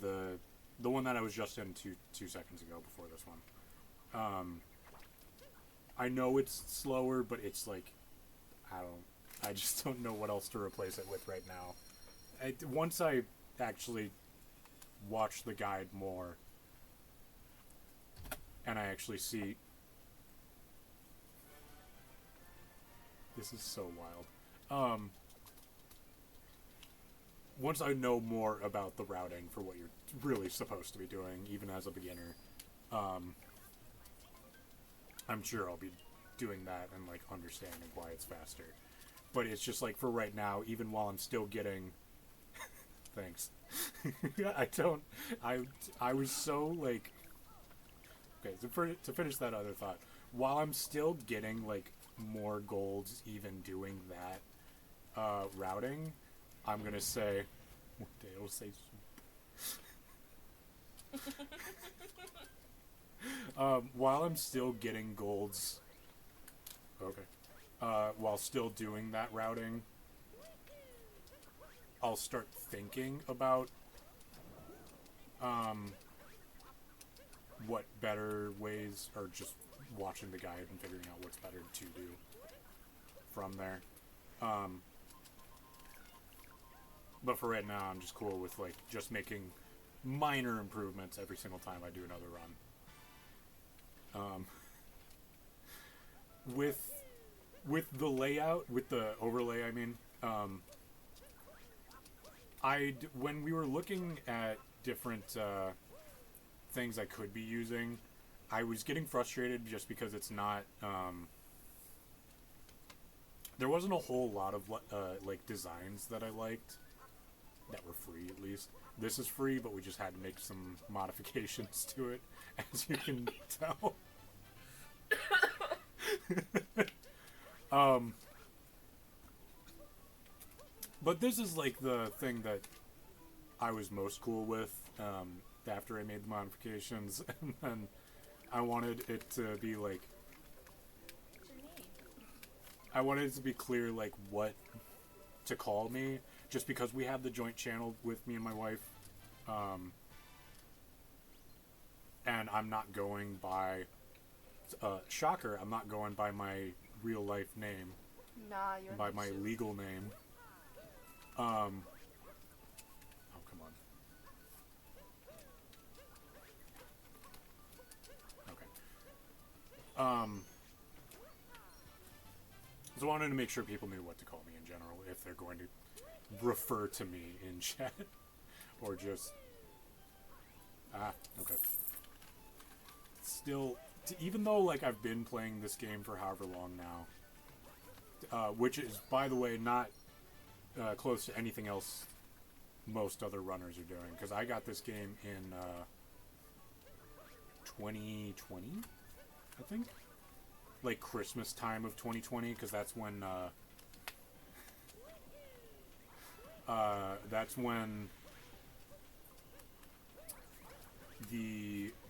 the one that I was just in two seconds ago before this one. I know it's slower, but it's like I just don't know what else to replace it with right now. Once I actually watch the guide more and I actually see, this is so wild. Once I know more about the routing for what you're really supposed to be doing, even as a beginner, I'm sure I'll be doing that and like understanding why it's faster. But it's just like for right now, even while I'm still getting thanks. I was so like, okay, to finish that other thought, while I'm still getting like more golds even doing that routing, I'm gonna say one day I'll say while I'm still getting golds, okay, while still doing that routing, I'll start thinking about what better ways, or just watching the guide and figuring out what's better to do from there. But for right now, I'm just cool with like just making minor improvements every single time I do another run. With the layout, with the overlay, I mean, when we were looking at different things I could be using, I was getting frustrated just because it's not, there wasn't a whole lot of like designs that I liked that were free, at least. This is free, but we just had to make some modifications to it, as you can tell. But this is like the thing that I was most cool with after I made the modifications, and then I wanted it to be like, What's your name? I wanted it to be clear like what to call me, just because we have the joint channel with me and my wife, and I'm not going by shocker, I'm not going by my real life name, Nah, you're by my legal name. Oh, come on. Okay. So I wanted to make sure people knew what to call me in general if they're going to refer to me in chat. Or just... okay. Still, even though, like, I've been playing this game for however long now, which is, by the way, not close to anything else most other runners are doing, because I got this game in 2020, I think? Like, Christmas time of 2020, because that's when,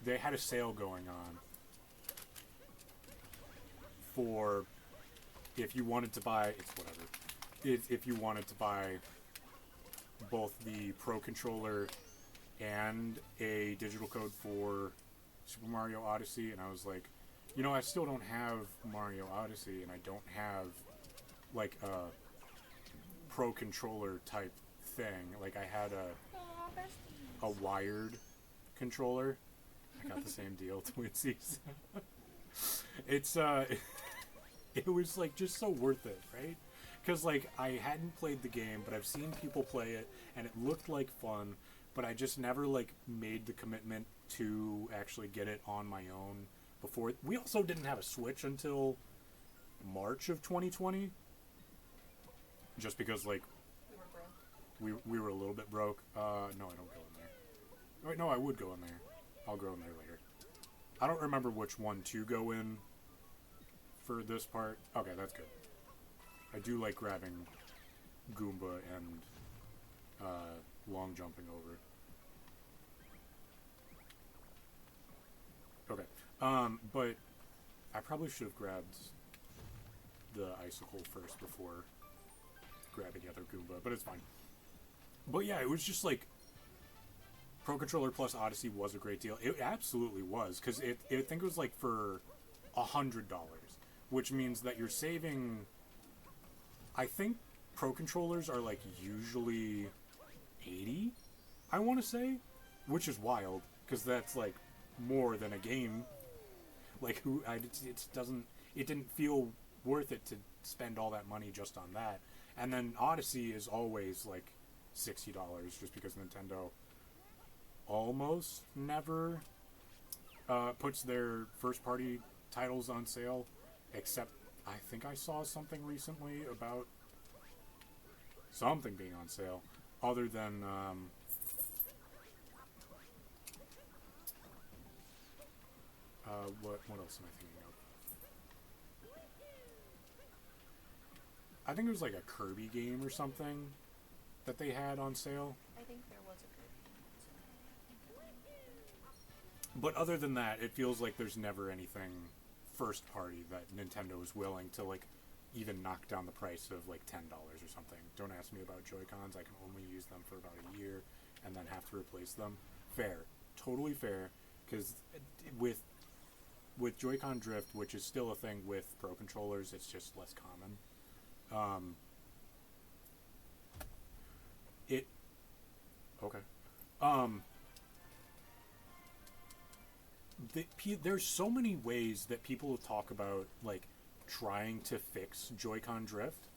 they had a sale going on for if you wanted to buy, it's whatever, if you wanted to buy both the Pro Controller and a digital code for Super Mario Odyssey, and I was like, you know, I still don't have Mario Odyssey, and I don't have, like, a Pro Controller type thing. Like, I had a wired controller. I got the same deal, Twinsies. It's, it was, like, just so worth it, right? Because, like, I hadn't played the game, but I've seen people play it, and it looked like fun, but I just never, like, made the commitment to actually get it on my own before. We also didn't have a Switch until March of 2020. Just because, like, We were broke. we were a little bit broke. No, I don't go in there. Wait, no, I would go in there. I'll go in there later. I don't remember which one to go in for this part. Okay, that's good. I do like grabbing Goomba and long jumping over. Okay. But I probably should have grabbed the icicle first before grabbing the other Goomba, but it's fine. But yeah, it was just like Pro Controller plus Odyssey was a great deal. It absolutely was, because I think it was like for $100, which means that you're saving. I think Pro Controllers are like usually $80, I want to say, which is wild, because that's like more than a game. Like, it didn't feel worth it to spend all that money just on that. And then Odyssey is always like $60, just because Nintendo almost never puts their first party titles on sale, except I think I saw something recently about something being on sale, other than what else am I thinking of? I think it was like a Kirby game or something that they had on sale. I think there was a good. But other than that, it feels like there's never anything first party that Nintendo is willing to, like, even knock down the price of like $10 or something. Don't ask me about Joy-Cons. I can only use them for about a year and then have to replace them. Fair. Totally fair. Because with Joy-Con drift, which is still a thing with Pro Controllers, it's just less common. There's so many ways that people talk about, like, trying to fix Joy-Con drift.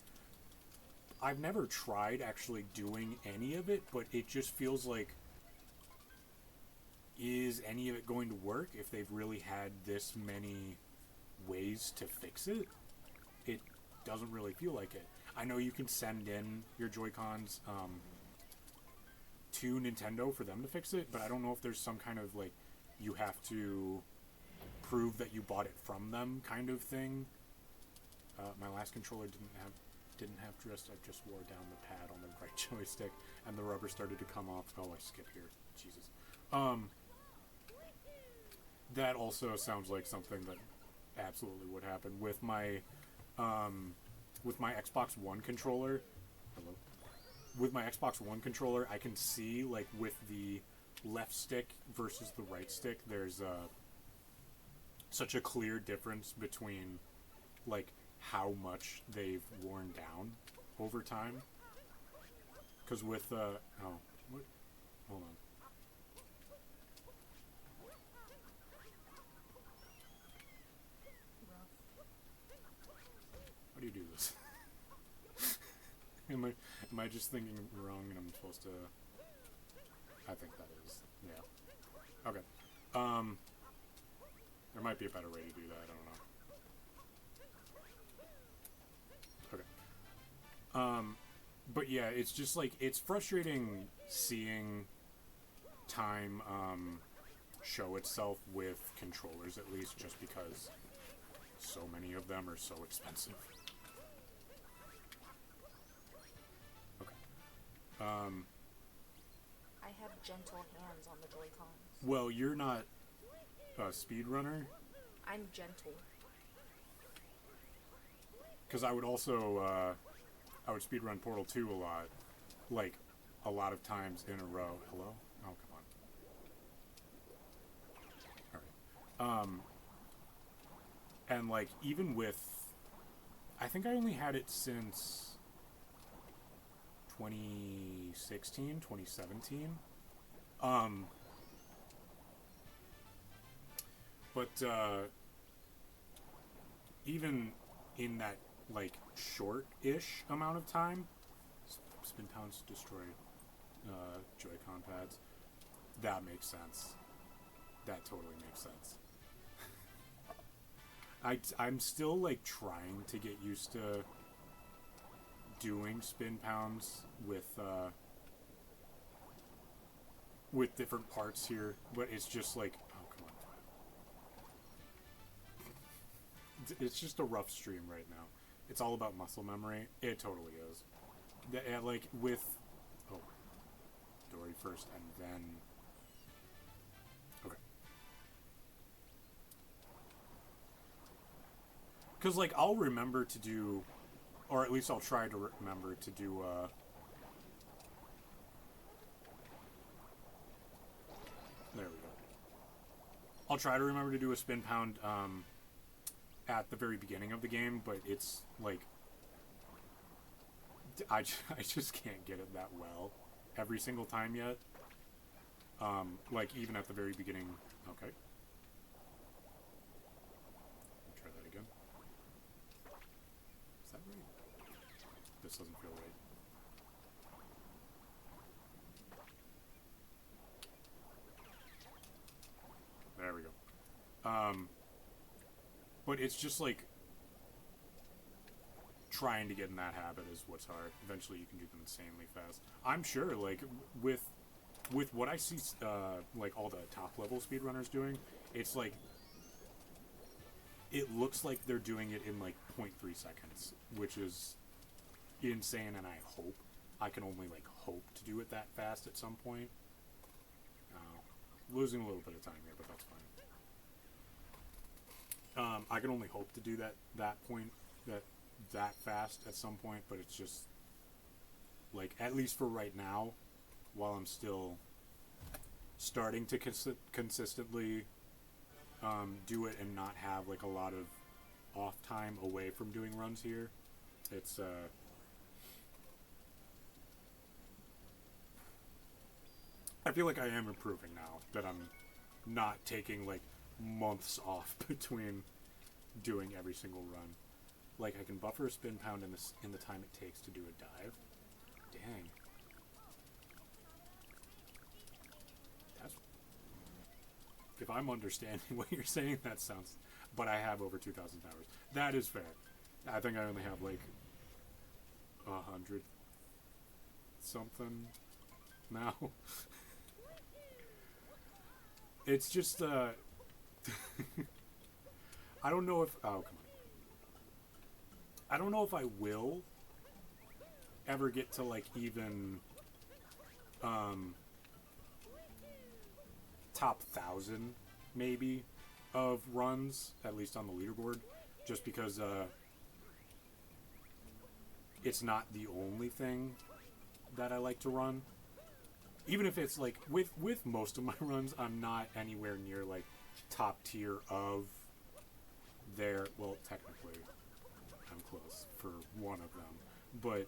I've never tried actually doing any of it, but it just feels like, is any of it going to work if they've really had this many ways to fix it? It doesn't really feel like it. I know you can send in your Joy-Cons to Nintendo for them to fix it, but I don't know if there's some kind of, like, you have to prove that you bought it from them kind of thing. My last controller didn't have drift. I just wore down the pad on the right joystick, and the rubber started to come off. Oh, I skipped here. Jesus. That also sounds like something that absolutely would happen with my Xbox One controller. Hello. With my Xbox One controller, I can see, like, with the left stick versus the right stick, there's such a clear difference between, like, how much they've worn down over time. Because with, oh, what? Hold on. How do you do this? Am I just thinking wrong and I'm supposed to... I think that is. Yeah. Okay. There might be a better way to do that, I don't know. Okay. But yeah, it's just like, it's frustrating seeing time, show itself with controllers, at least, just because so many of them are so expensive. Okay. I have gentle hands on the Joy-Cons. Well, you're not a speedrunner. I'm gentle. Because I would also, I would speedrun Portal 2 a lot. Like, a lot of times in a row. Hello? Oh, come on. Alright. And, like, even with... I think I only had it since 2016, 2017. But, even in that, like, short-ish amount of time, spin pounds destroy Joy-Con pads. That makes sense. That totally makes sense. I'm still, like, trying to get used to doing spin pounds with different parts here, but it's just like, oh, come on. It's just a rough stream right now. It's all about muscle memory. It totally is. Like, with... Oh. Dory first, and then... Okay. Because, like, I'll remember to do... Or at least I'll try to remember to do, There we go. I'll try to remember to do a spin pound, at the very beginning of the game, but it's, like... I just can't get it that well every single time yet. Like, even at the very beginning... Okay. I'll try that again. Is that right? This doesn't feel right. There we go. But it's just like trying to get in that habit is what's hard. Eventually you can do them insanely fast. I'm sure, like, with what I see, like, all the top level speedrunners doing, it's like, it looks like they're doing it in, like, 0.3 seconds, which is insane, and I can only, like, hope to do it that fast at some point. Losing a little bit of time here, but that's fine. I can only hope to do that fast at some point, but it's just, like, at least for right now, while I'm still starting to consistently do it and not have, like, a lot of off time away from doing runs here, it's I feel like I am improving now, that I'm not taking, like, months off between doing every single run. Like, I can buffer a spin pound in the time it takes to do a dive. Dang. That's... If I'm understanding what you're saying, that sounds... But I have over 2,000 hours. That is fair. I think I only have, like, 100 something now. It's just, I don't know if... Oh, come on. I don't know if I will ever get to like even top 1,000 maybe of runs, at least on the leaderboard, just because it's not the only thing that I like to run. Even if it's like with most of my runs, I'm not anywhere near like top tier of their, well, technically I'm close for one of them, but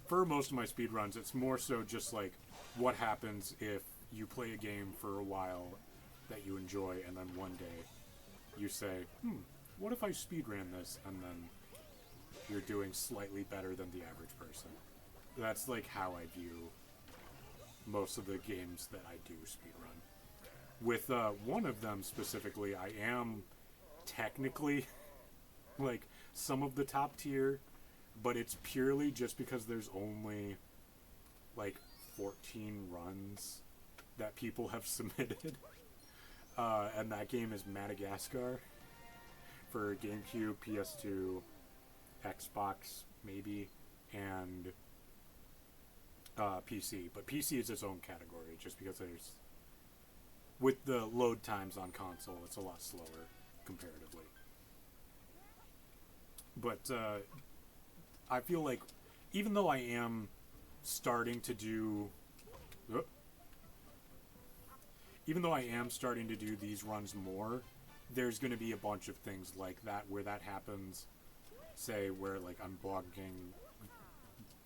for most of my speed runs, it's more so just like what happens if you play a game for a while that you enjoy, and then one day you say, what if I speed ran this, and then you're doing slightly better than the average person. That's like how I view most of the games that I do speedrun. With one of them specifically, I am technically like some of the top tier, but it's purely just because there's only like 14 runs that people have submitted. And that game is Madagascar for GameCube, PS2, Xbox maybe, and PC. But PC is its own category just because there's, with the load times on console, it's a lot slower comparatively. But I feel like even though I am starting to do these runs more, there's going to be a bunch of things like that where that happens, say where like I'm bonking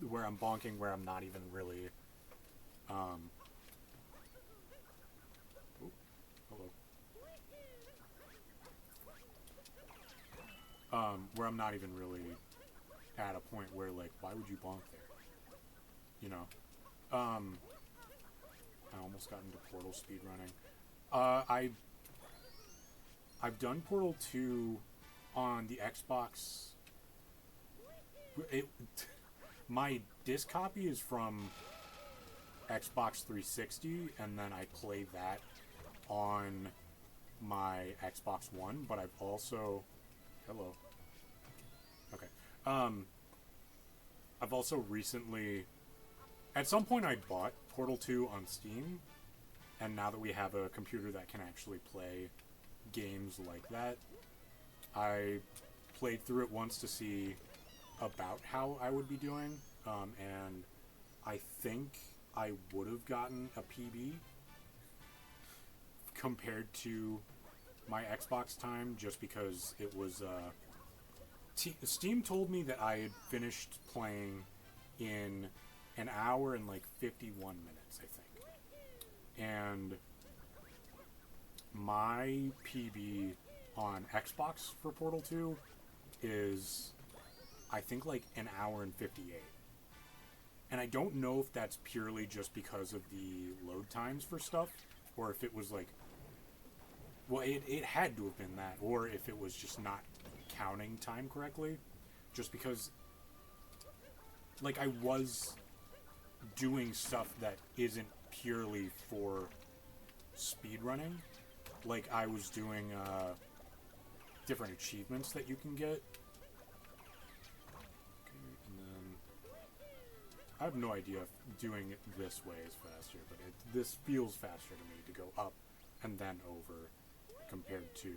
where I'm not even really hello, where I'm not even really at a point where like, why would you bonk there, you know? I almost got into Portal speedrunning. I've done Portal 2 on the Xbox. My disc copy is from Xbox 360, and then I play that on my Xbox One, but I've also... Hello. Okay. I've also recently... At some point I bought Portal 2 on Steam, and now that we have a computer that can actually play games like that, I played through it once to see about how I would be doing, and I think I would have gotten a PB compared to my Xbox time, just because it was Steam told me that I had finished playing in an hour and like 51 minutes, I think, and my PB on Xbox for Portal 2 is, I think, like an hour and 58. And I don't know if that's purely just because of the load times for stuff, or if it was like, well, it had to have been that, or if it was just not counting time correctly, just because, like, I was doing stuff that isn't purely for speedrunning. Like, I was doing different achievements that you can get. Okay, and then I have no idea if doing it this way is faster, but this feels faster to me to go up and then over compared to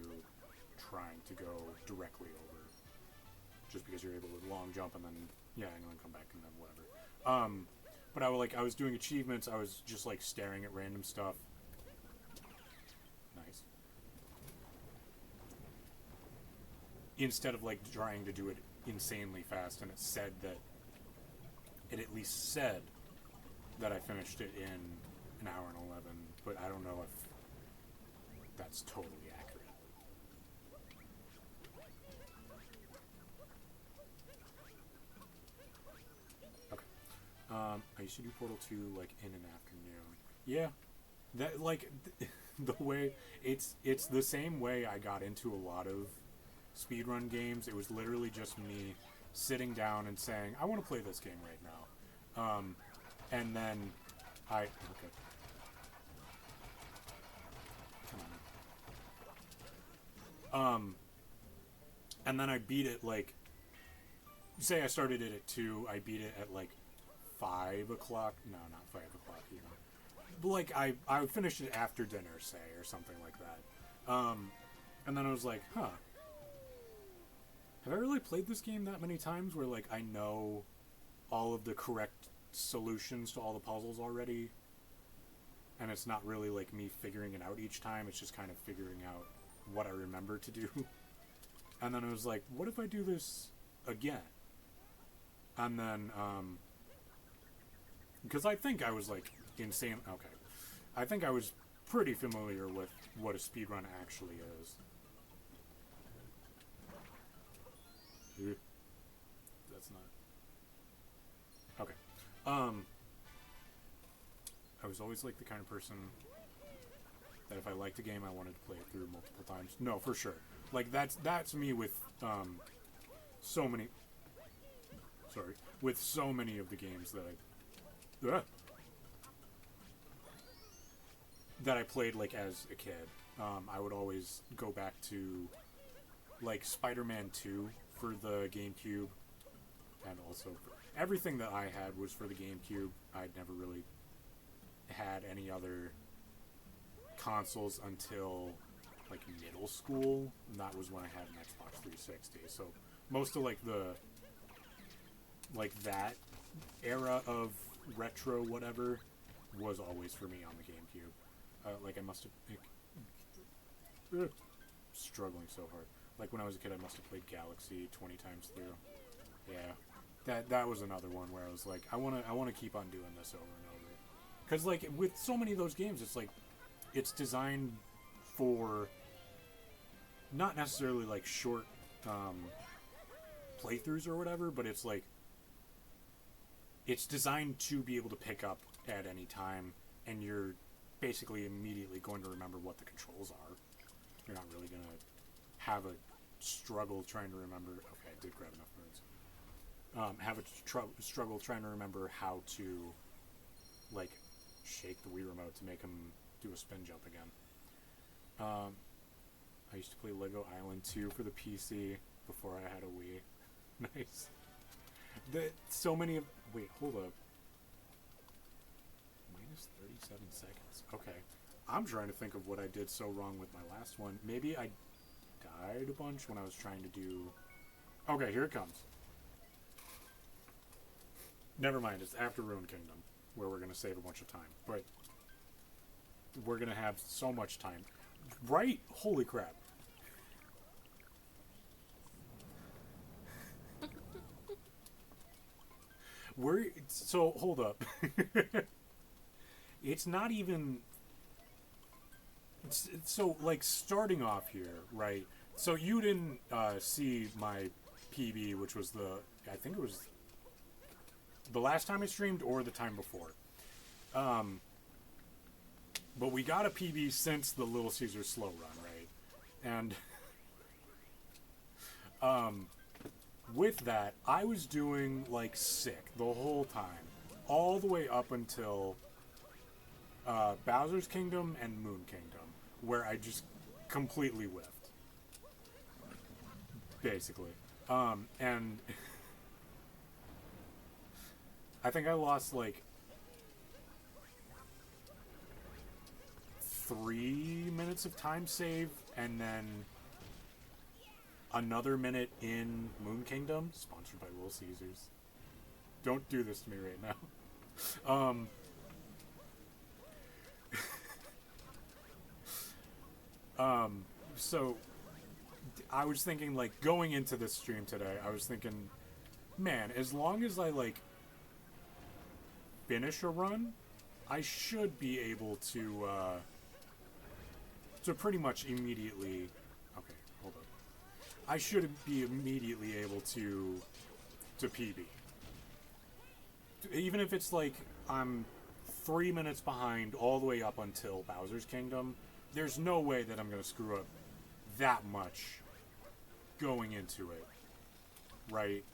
trying to go directly over, just because you're able to long jump and then and then come back and then whatever. But I was doing achievements. I was just like staring at random stuff. Nice. Instead of like trying to do it insanely fast, and it at least said that I finished it in an hour and 11, but I don't know if that's totally accurate. Okay. I used to do Portal 2 like in an afternoon. Yeah. That like the way it's the same way I got into a lot of speedrun games. It was literally just me sitting down and saying, I want to play this game right now. And then okay. Come on. And then I beat it like say I started it at 2, I beat it at like 5 o'clock. No, not 5 o'clock even. But like I finished it after dinner, say, or something like that. And then I was like, huh. Have I really played this game that many times where like I know all of the correct solutions to all the puzzles already? And it's not really like me figuring it out each time, it's just kind of figuring out what I remember to do. And then I was like, what if I do this again? And then, because I think I was like insane. Okay. I think I was pretty familiar with what a speedrun actually is. That's not. Okay. I was always like the kind of person that if I liked a game, I wanted to play it through multiple times. No, for sure. Like that's me with so many. Sorry, with so many of the games that I played like as a kid. I would always go back to like Spider-Man 2 for the GameCube, and also everything that I had was for the GameCube. I'd never really had any other consoles until like middle school, and that was when I had an Xbox 360. So most of like that era of retro whatever was always for me on the GameCube. Like I must have struggling so hard. Like when I was a kid, I must have played Galaxy 20 times through. Yeah, that was another one where I was like, I wanna keep on doing this over and over. Because like with so many of those games, it's like it's designed for not necessarily like short playthroughs or whatever, but it's like it's designed to be able to pick up at any time, and you're basically immediately going to remember what the controls are. You're not really going to have a struggle trying to remember. Okay, I did grab enough moons. Have a struggle trying to remember how to like shake the Wii remote to make him do a spin jump again. I used to play Lego Island 2 for the PC before I had a Wii. Nice. So many of... Wait, hold up. Minus 37 seconds. Okay. I'm trying to think of what I did so wrong with my last one. Maybe I died a bunch when I was trying to do... Okay, here it comes. Never mind, it's after Ruined Kingdom, where we're going to save a bunch of time. But we're going to have so much time. Right? Holy crap. So, hold up. It's not even... So, like, starting off here, right? So, you didn't see my PB, which was I think it was the last time I streamed or the time before. But we got a PB since the Little Caesars slow run, right? And with that, I was doing like sick the whole time, all the way up until Bowser's Kingdom and Moon Kingdom, where I just completely whiffed, basically. And I think I lost like 3 minutes of time save, and then another minute in Moon Kingdom, sponsored by Little Caesars. Don't do this to me right now. So I was thinking, like, going into this stream today, I was thinking, man, as long as I, like, finish a run, I should be able to pretty much immediately... Okay, hold up. I should be immediately able to PB. Even if it's, like, I'm 3 minutes behind all the way up until Bowser's Kingdom, there's no way that I'm going to screw up that much going into it, right?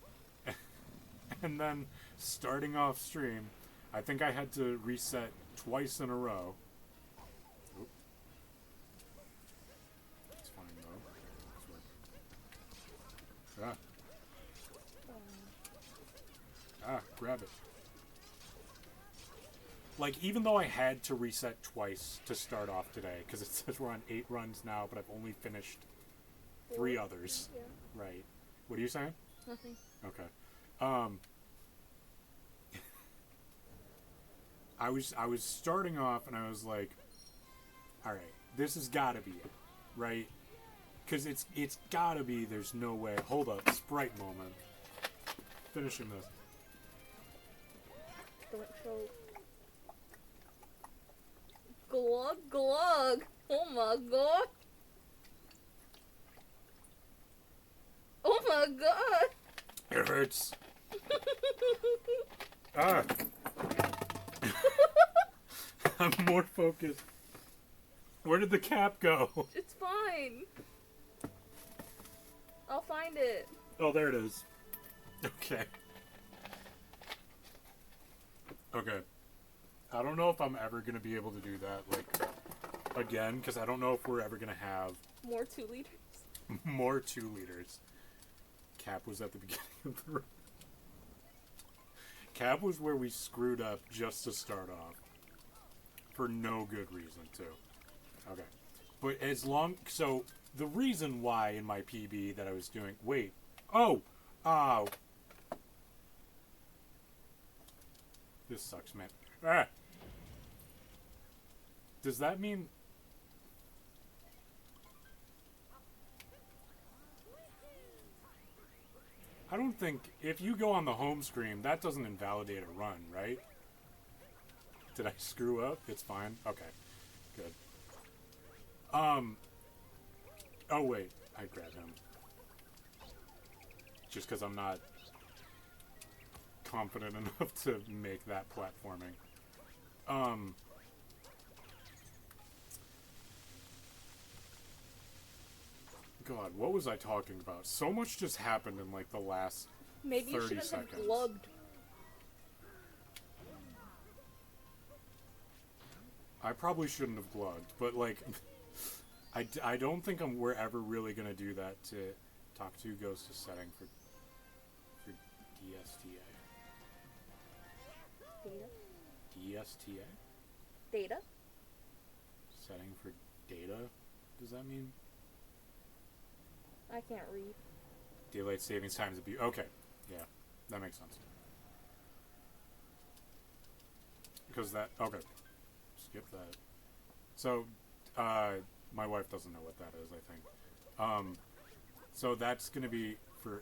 And then, starting off stream, I think I had to reset twice in a row. Oop. It's fine, though. grab it. Like, even though I had to reset twice to start off today, because it says we're on 8 runs now, but I've only finished 3 others. Yeah. Right. What are you saying? Nothing. Okay. I was starting off and I was like, all right, this has got to be it, right? Because it's got to be. There's no way. Hold up, Sprite moment. Finishing this. Don't choke. Glug glug. Oh my god. Oh my god. It hurts. Ah. I'm more focused. Where did the cap go? It's fine. I'll find it. Oh, there it is. Okay. Okay. I don't know if I'm ever going to be able to do that, like, again, because I don't know if we're ever going to have More 2 liters. more 2 liters. Cap was at the beginning of the run. Cap was where we screwed up just to start off. For no good reason, too. Okay. But as long... So, the reason why in my PB that I was doing... Wait. Oh! Oh! This sucks, man. Ah! Does that mean... I don't think... If you go on the home screen, that doesn't invalidate a run, right? Did I screw up? It's fine? Okay. Good. Oh, wait. I grabbed him. Just because I'm not confident enough to make that platforming. God, what was I talking about? So much just happened in, like, the last Maybe you 30 shouldn't seconds. have glugged. I probably shouldn't have glugged, but, like, I don't think we're ever really going to do that to talk to goes to setting for DSTA. Data. DSTA? Data. Setting for data? Does that mean? I can't read. Daylight savings times abuse. Okay. Yeah. That makes sense. Because that... Okay. Skip that. So, my wife doesn't know what that is, I think. So that's going to be to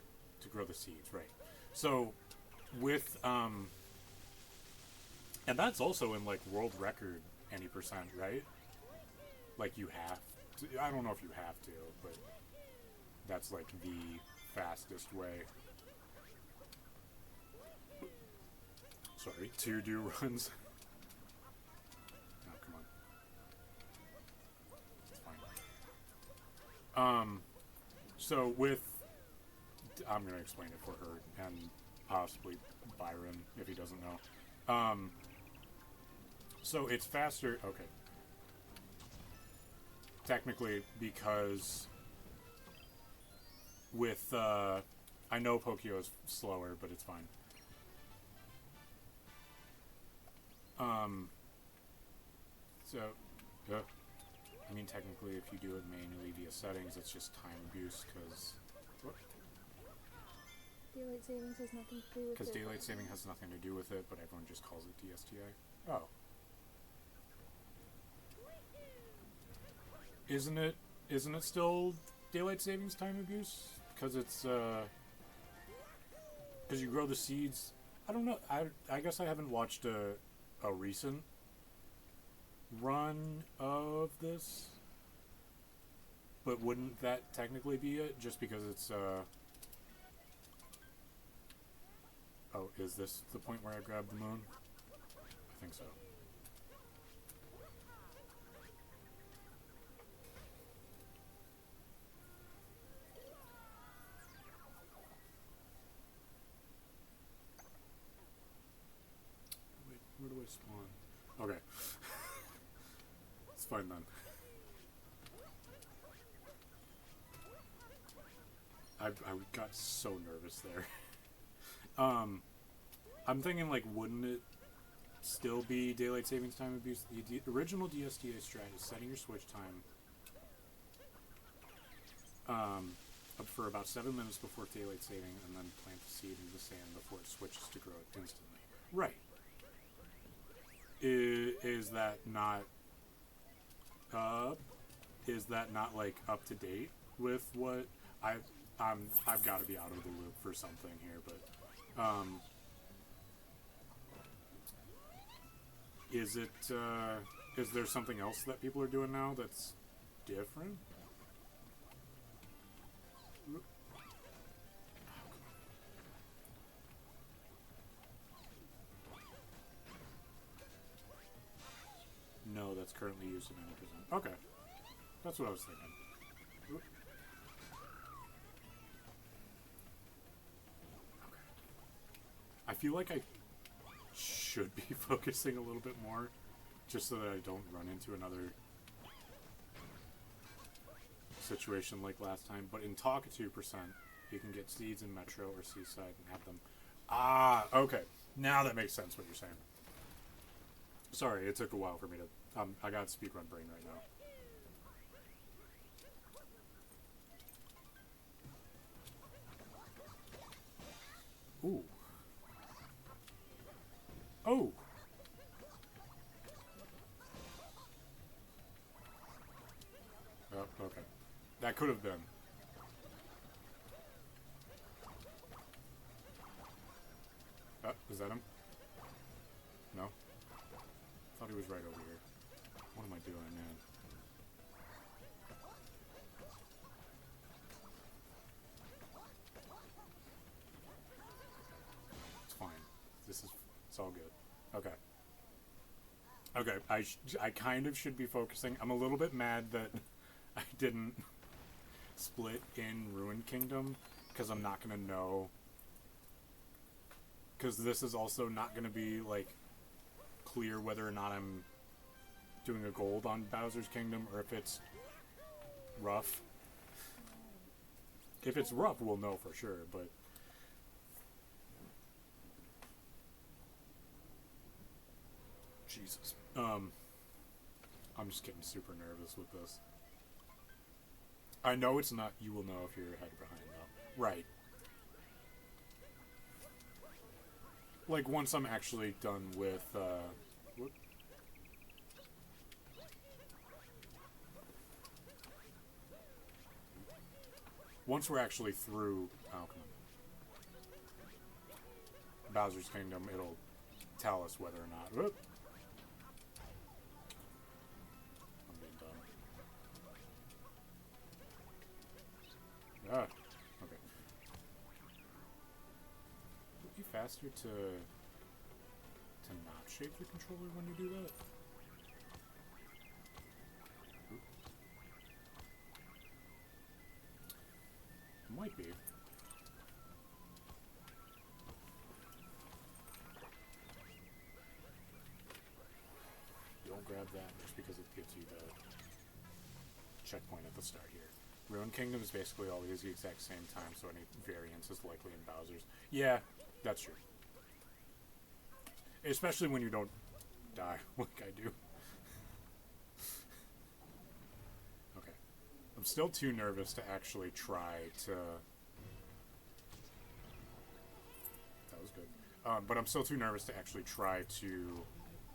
grow the seeds, right. So, with, and that's also in, like, world record any percent, right? Like, you have to, I don't know if you have to, but that's, like, the fastest way. Sorry, to do runs. So with, I'm going to explain it for her, and possibly Byron, if he doesn't know. So it's faster, okay. Technically, because with, I know Pokio is slower, but it's fine. I mean, technically, if you do it manually via settings, it's just time abuse, because... Daylight savings has nothing to do with it. Because daylight saving has nothing to do with it, but everyone just calls it DSTA. Oh. Isn't it still daylight savings time abuse? Because it's, because you grow the seeds... I don't know, I guess I haven't watched a recent run of this, but wouldn't that technically be it, just because it's oh, is this the point where I grabbed the moon? I think so. Wait, where do I spawn? Okay. It's fine then. I got so nervous there. I'm thinking, like, wouldn't it still be daylight savings time abuse? The original DSTA strat is setting your switch time up for about 7 minutes before daylight saving, and then plant the seed in the sand before it switches to grow it instantly. Right. Is that not like up to date with what I've got to be out of the loop for something here, but is there something else that people are doing now that's different? No, that's currently used at 90%. Okay. That's what I was thinking. Oop. Okay. I feel like I should be focusing a little bit more, just so that I don't run into another situation like last time. But in Talk 2%, you can get seeds in Metro or Seaside and have them. Ah, okay. Now that makes sense what you're saying. Sorry, it took a while for me to... I got speedrun brain right now. Ooh. Oh! Oh, okay. That could have been. Is that him? No? Thought he was right over here. What am I doing, man? It's fine. It's all good. Okay. Okay, I kind of should be focusing. I'm a little bit mad that I didn't split in Ruined Kingdom, because I'm not going to know. Because this is also not going to be, like, clear whether or not I'm doing a gold on Bowser's Kingdom, or if it's rough. If it's rough, we'll know for sure, but... Jesus. I'm just getting super nervous with this. I know it's not you will know if you're ahead or behind, though. Right. Like, once I'm actually done with, whoop. Once we're actually through, oh, come on. Bowser's Kingdom, it'll tell us whether or not, whoop. I'm being dumb. Ah, okay. Would it be faster to not shake your controller when you do that? Oop. Might be. Don't grab that just because it gives you the checkpoint at the start here. Ruined Kingdom is basically always the exact same time, so any variance is likely in Bowser's. Yeah, that's true. Especially when you don't die like I do. Okay. I'm still too nervous to actually try to... That was good. But I'm still too nervous to actually try to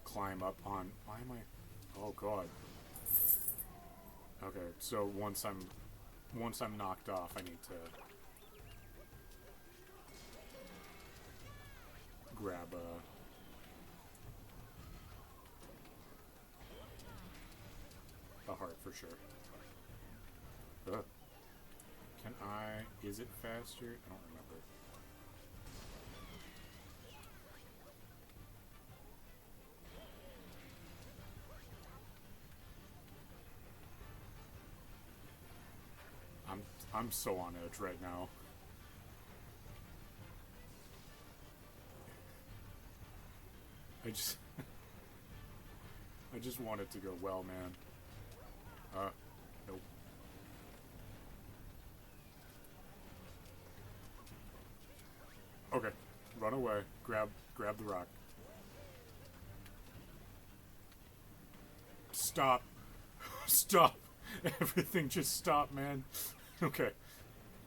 climb up on... Why am I... Oh, God. Okay, so once I'm knocked off, I need to grab a heart for sure. Ugh. Can I... Is it faster? I don't remember. I'm so on edge right now. I just want it to go well, man. Nope. Okay. run away. Grab the rock. Stop. Stop. Everything just stop, man. Okay.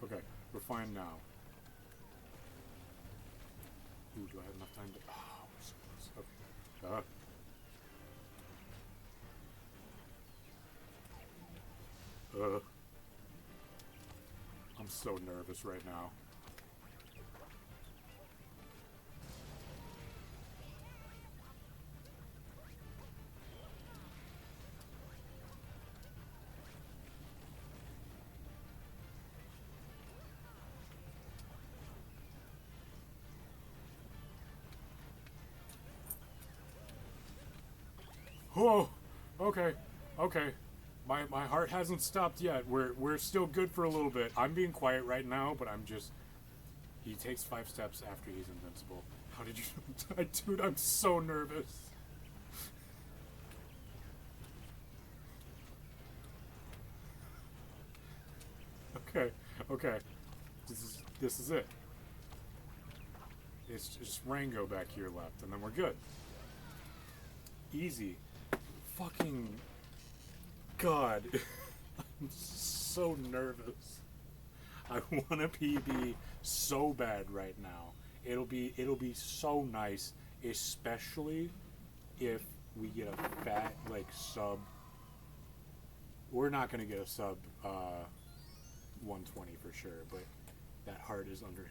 Okay. We're fine now. Ooh, do I have enough time to... Oh, we're so close. Okay. I'm so nervous right now. Whoa! Okay. Okay. My heart hasn't stopped yet. We're still good for a little bit. I'm being quiet right now, but I'm just... He takes 5 steps after he's invincible. How did you... Dude, I'm so nervous. Okay. Okay. This is it. It's just Rango back here left, and then we're good. Easy. Fucking... God. I'm so nervous. I want a PB so bad right now. It'll be so nice, especially if we get a fat, like, sub. We're not gonna get a sub 120 for sure, but that heart is under.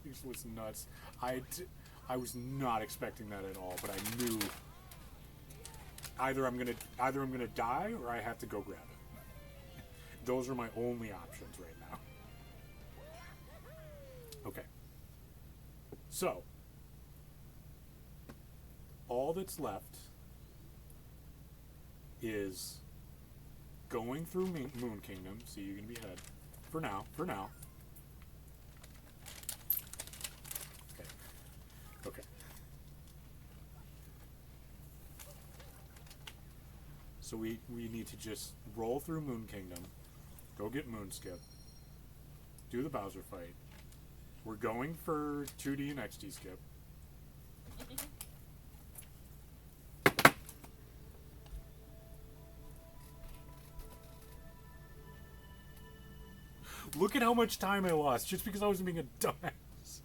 It was nuts. I was not expecting that at all, but I knew either I'm gonna die or I have to go grab it. Those are my only options right now. Okay. So, all that's left is going through Moon Kingdom. So you're gonna be ahead for now. Okay. Okay. So we need to just roll through Moon Kingdom, go get Moonskip, do the Bowser fight. We're going for 2D and XD skip. Look at how much time I lost just because I was being a dumbass.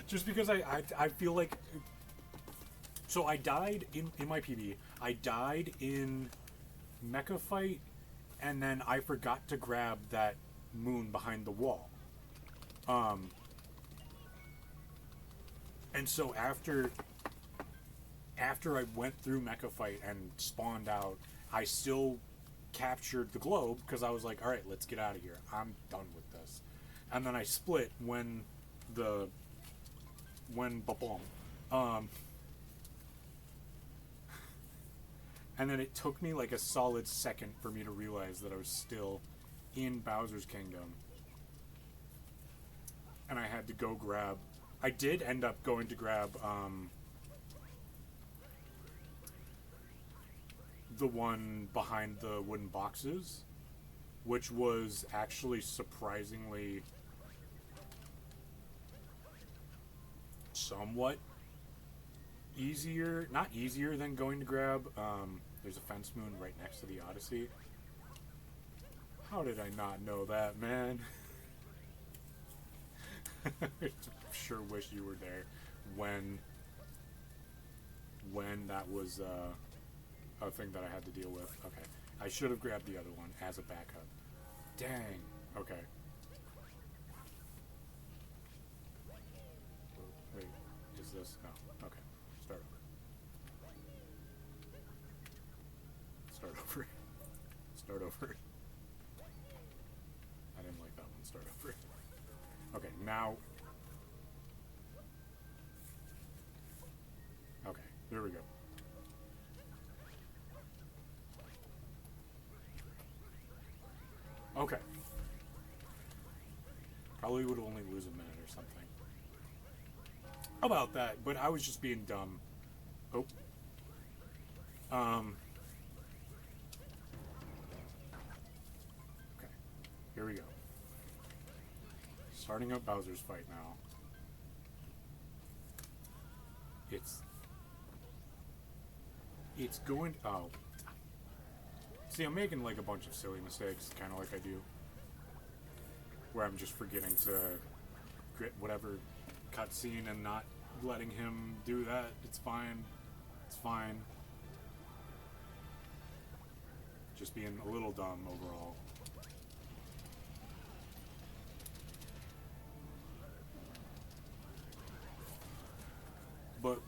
Just because I feel like... So I died in my PB. I died in Mecha Fight, and then I forgot to grab that moon behind the wall. And so after I went through Mecha Fight and spawned out, I still captured the globe because I was like, all right, let's get out of here. I'm done with this. And then I split when ba-boom. And then it took me like a solid second for me to realize that I was still in Bowser's Kingdom. And I had to go grab... I did end up going to grab the one behind the wooden boxes, which was actually surprisingly somewhat easier. Not easier than going to grab... there's a fence moon right next to the Odyssey. How did I not know that, man? I sure wish you were there when that was a thing that I had to deal with. Okay. I should have grabbed the other one as a backup. Dang. Okay. Wait, is this... Oh, okay. Start over. Start over. I didn't like that one. Start over. Okay, now... Okay, there we go. Okay. Probably would only lose a minute or something. About that, but I was just being dumb. Oh. Okay. Here we go. starting up Bowser's fight now. It's going. Oh, see, I'm making like a bunch of silly mistakes, kind of like I do, where I'm just forgetting to grit whatever cutscene and not letting him do that. It's fine. It's fine. Just being a little dumb overall.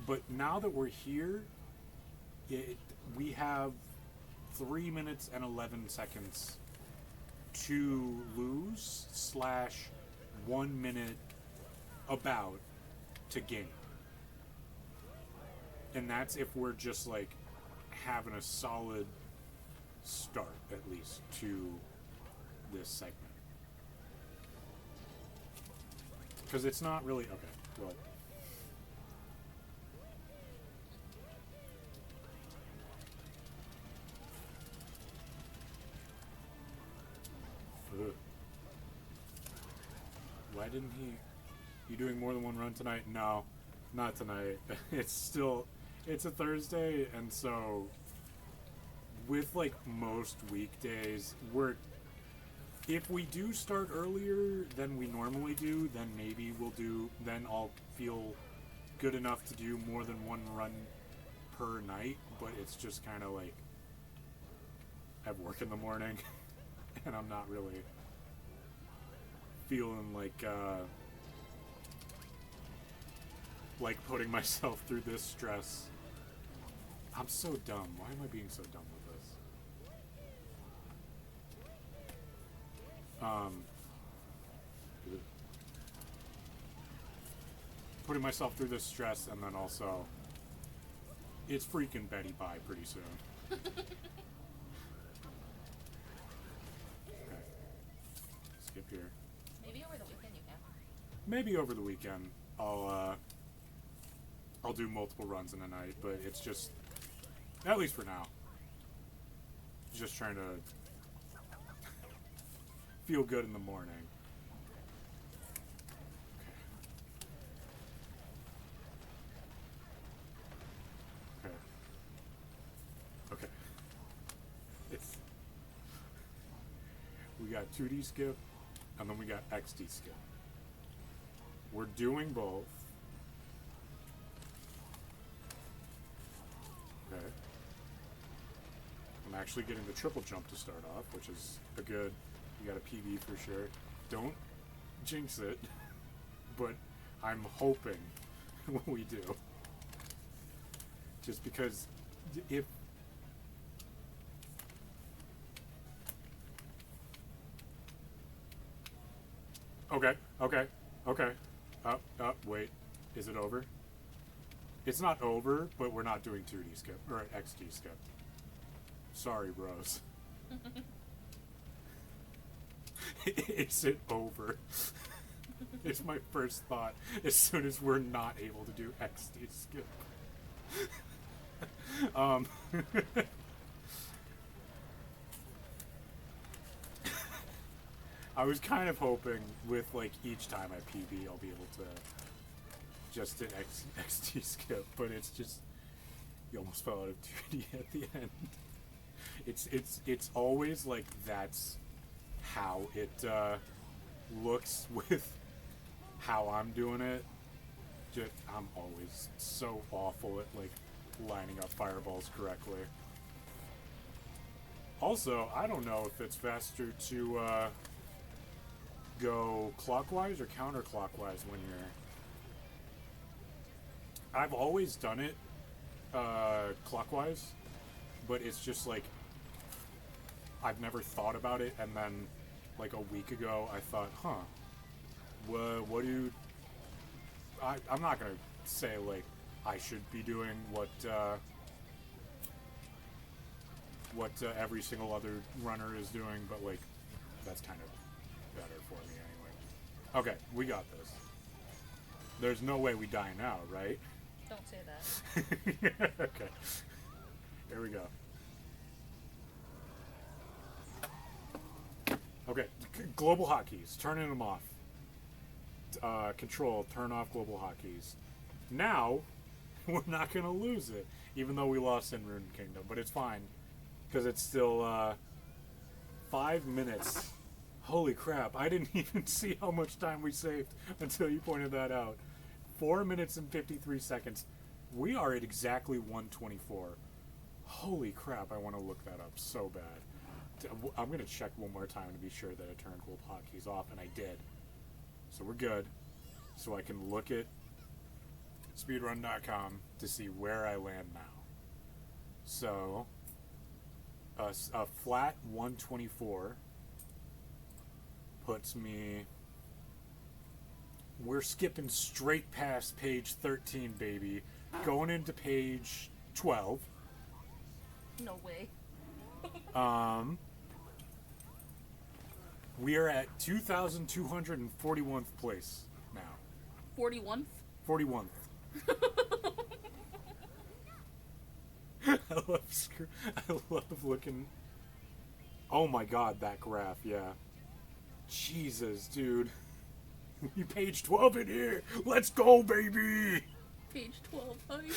But now that we're here, we have 3 minutes and 11 seconds to lose / 1 minute about to gain. And that's if we're just like having a solid start at least to this segment. Because it's not really okay, well, why didn't he? You doing more than one run tonight? No, not tonight. It's a Thursday, and so with like most weekdays, if we do start earlier than we normally do, then maybe then I'll feel good enough to do more than one run per night, but it's just kind of like I have work in the morning and I'm not really feeling like putting myself through this stress. I'm so dumb. Why am I being so dumb with this? Putting myself through this stress, and then also it's freaking Betty Bye pretty soon. Okay. Skip here. Maybe over the weekend you can. Maybe over the weekend I'll do multiple runs in a night, but it's just, at least for now, just trying to feel good in the morning. Okay. We got 2D skip, and then we got XD skip. We're doing both. Okay. I'm actually getting the triple jump to start off, which is a good, you got a PB for sure. Don't jinx it, but I'm hoping we do. Just because if Okay. Wait. Is it over? It's not over, but we're not doing 2D skip, or XD skip. Sorry, bros. Is it over? It's my first thought as soon as we're not able to do XD skip. I was kind of hoping with like each time I PB I'll be able to just hit XD skip, but it's just, you almost fell out of 2D at the end. It's always like that's how it looks with how I'm doing it. I'm always so awful at like lining up fireballs correctly. Also, I don't know if it's faster to go clockwise or counterclockwise when you're... I've always done it clockwise, but it's just like I've never thought about it, and then like a week ago I thought, what do you... I'm not gonna say like I should be doing what every single other runner is doing, but like that's kind of better for me anyway. Okay, we got this. There's no way we die now, right? Don't say that. Okay. Here we go. Okay, global hotkeys. Turning them off. control, turn off global hotkeys. Now, we're not going to lose it, even though we lost in Rune Kingdom, but it's fine, because it's still 5 minutes. Holy crap, I didn't even see how much time we saved until you pointed that out. 4 minutes and 53 seconds. We are at exactly 124. Holy crap, I want to look that up so bad. I'm going to check one more time to be sure that I turned global hotkeys off, and I did. So we're good. So I can look at speedrun.com to see where I land now. So, a flat 124 puts me... We're skipping straight past page 13, baby. Going into page 12. No way. We are at 2,241th place now. 41th? 41th. I love looking. Oh my god, that graph, yeah. Jesus, dude. We page 12 in here. Let's go, baby. Page 12, honey.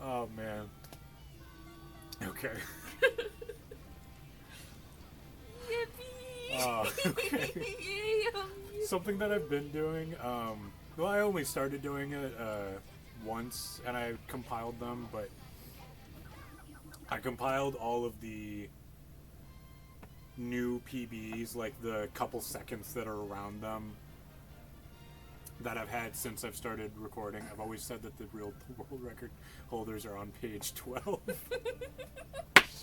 Oh man. Okay. Yippee! Okay. Something that I've been doing, well, I only started doing it once, and I compiled them, but I compiled all of the new PBs, like the couple seconds that are around them, that I've had since I've started recording. I've always said that the real world record holders are on page 12.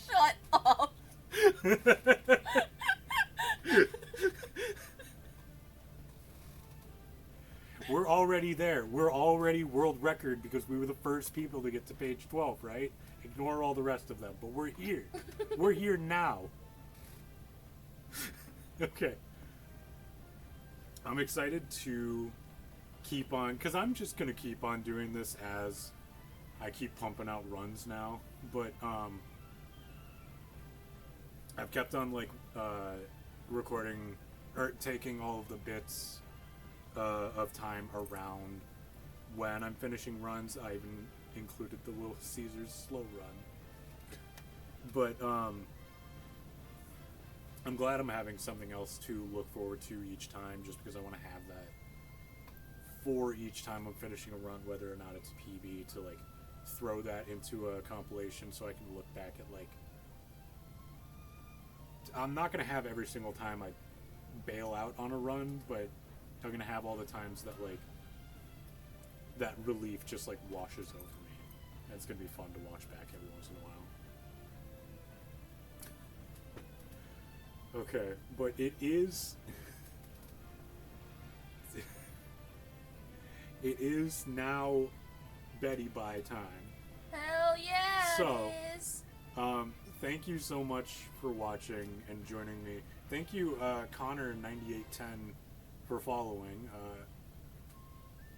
Shut up! We're already there. We're already world record because we were the first people to get to page 12, right? Ignore all the rest of them, but we're here. We're here now. Okay. I'm excited to keep on, because I'm just going to keep on doing this as I keep pumping out runs now, but I've kept on like recording or taking all of the bits of time around when I'm finishing runs. I even included the Little Caesars slow run, but I'm glad I'm having something else to look forward to each time, just because I want to have that for each time I'm finishing a run, whether or not it's a PB, to like throw that into a compilation so I can look back at, like, I'm not going to have every single time I bail out on a run, but I'm going to have all the times that, like, that relief just, like, washes over me. And it's going to be fun to watch back every once in a while. Okay, but it is... it is now Betty Bye time. Hell yeah, So, it is. Thank you so much for watching and joining me. Thank you, Connor9810, for following.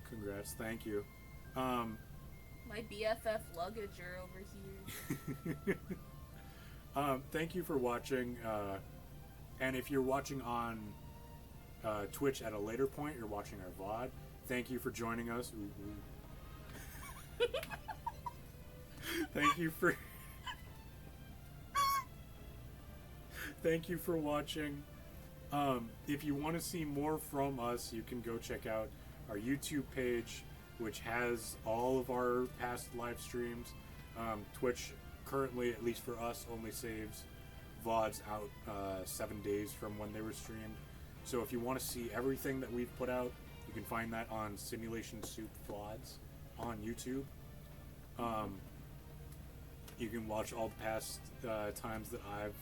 Congrats, thank you. My BFF luggager over here. Thank you for watching. And if you're watching on Twitch at a later point, you're watching our VOD. Thank you for joining us. Ooh, ooh. Thank you for... Thank you for watching. If you want to see more from us, you can go check out our YouTube page, which has all of our past live streams. Twitch currently, at least for us, only saves VODs out 7 days from when they were streamed. So if you want to see everything that we've put out, you can find that on simulationsoup VODs on YouTube. You can watch all the past times that I've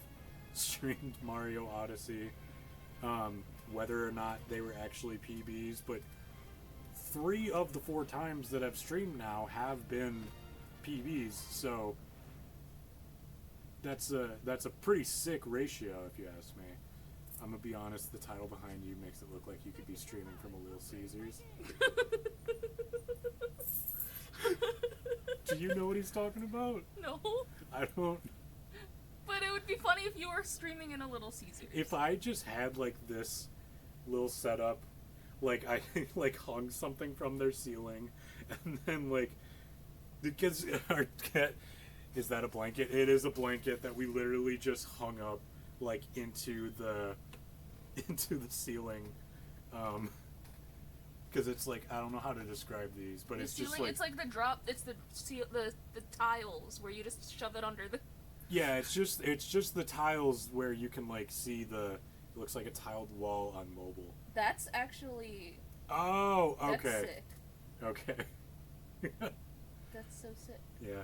streamed Mario Odyssey, whether or not they were actually PBs, but 3 of the 4 times that I've streamed now have been PBs, so that's a pretty sick ratio, if you ask me. I'm gonna be honest, the title behind you makes it look like you could be streaming from a Little Caesars. Do you know what he's talking about? No, I don't. but it would be funny if you were streaming in a Little Caesars. If I just had like this little setup, like I like hung something from their ceiling, and then like because our cat, is that a blanket? It is a blanket that we literally just hung up like into the ceiling, because it's like I don't know how to describe these, but The it's ceiling, just like it's like the tiles where you just shove it under the. yeah, it's just the tiles where you can like see the. It looks like a tiled wall on mobile. That's actually. Oh, okay. That's sick. Okay. That's so sick. Yeah,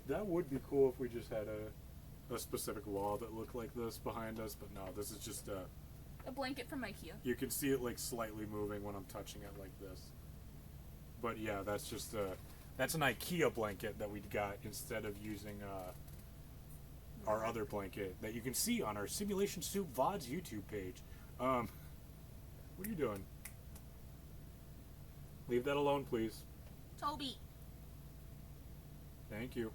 that would be cool if we just had a specific wall that looked like this behind us, but no, this is just A blanket from IKEA. you can see it like slightly moving when I'm touching it like this. But yeah, that's just that's an IKEA blanket that we got instead of using our other blanket that you can see on our Simulation Soup VODS YouTube page. What are you doing? Leave that alone, please. Toby. Thank you.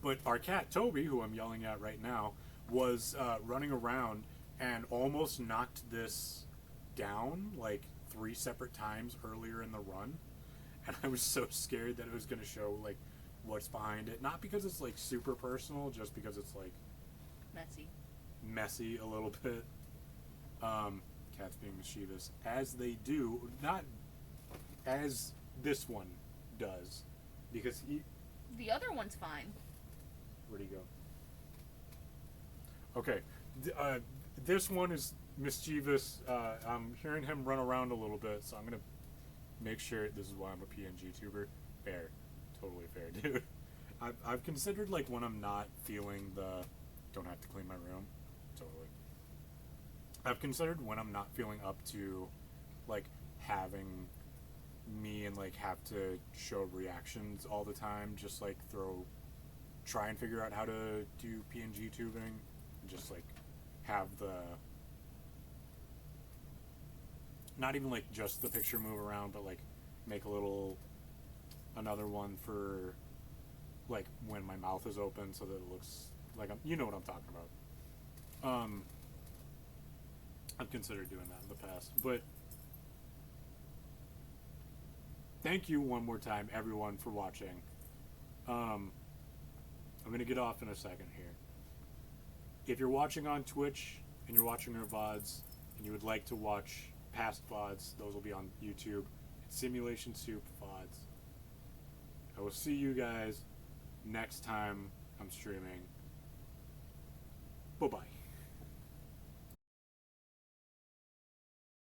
But our cat, Toby, who I'm yelling at right now, was running around and almost knocked this down like 3 separate times earlier in the run. And I was so scared that it was going to show like what's behind it. Not because it's like super personal, just because it's like messy a little bit. Cats being mischievous, as they do, not as this one does, because he. The other one's fine. Where'd he go? Okay, this one is mischievous. I'm hearing him run around a little bit, so I'm gonna make sure. This is why I'm a PNG tuber. Fair, totally fair, dude. I've considered like when I'm not feeling the don't have to clean my room. Totally. I've considered when I'm not feeling up to like having me and like have to show reactions all the time, just like try and figure out how to do PNG tubing and just like have the not even like just the picture move around, but like make another one for like when my mouth is open so that it looks like you know what I'm talking about. I've considered doing that in the past, but thank you one more time, everyone, for watching. I'm going to get off in a second here. If you're watching on Twitch and you're watching our VODs and you would like to watch past VODs, those will be on YouTube. It's Simulation Soup VODs. I will see you guys next time I'm streaming. Bye-bye.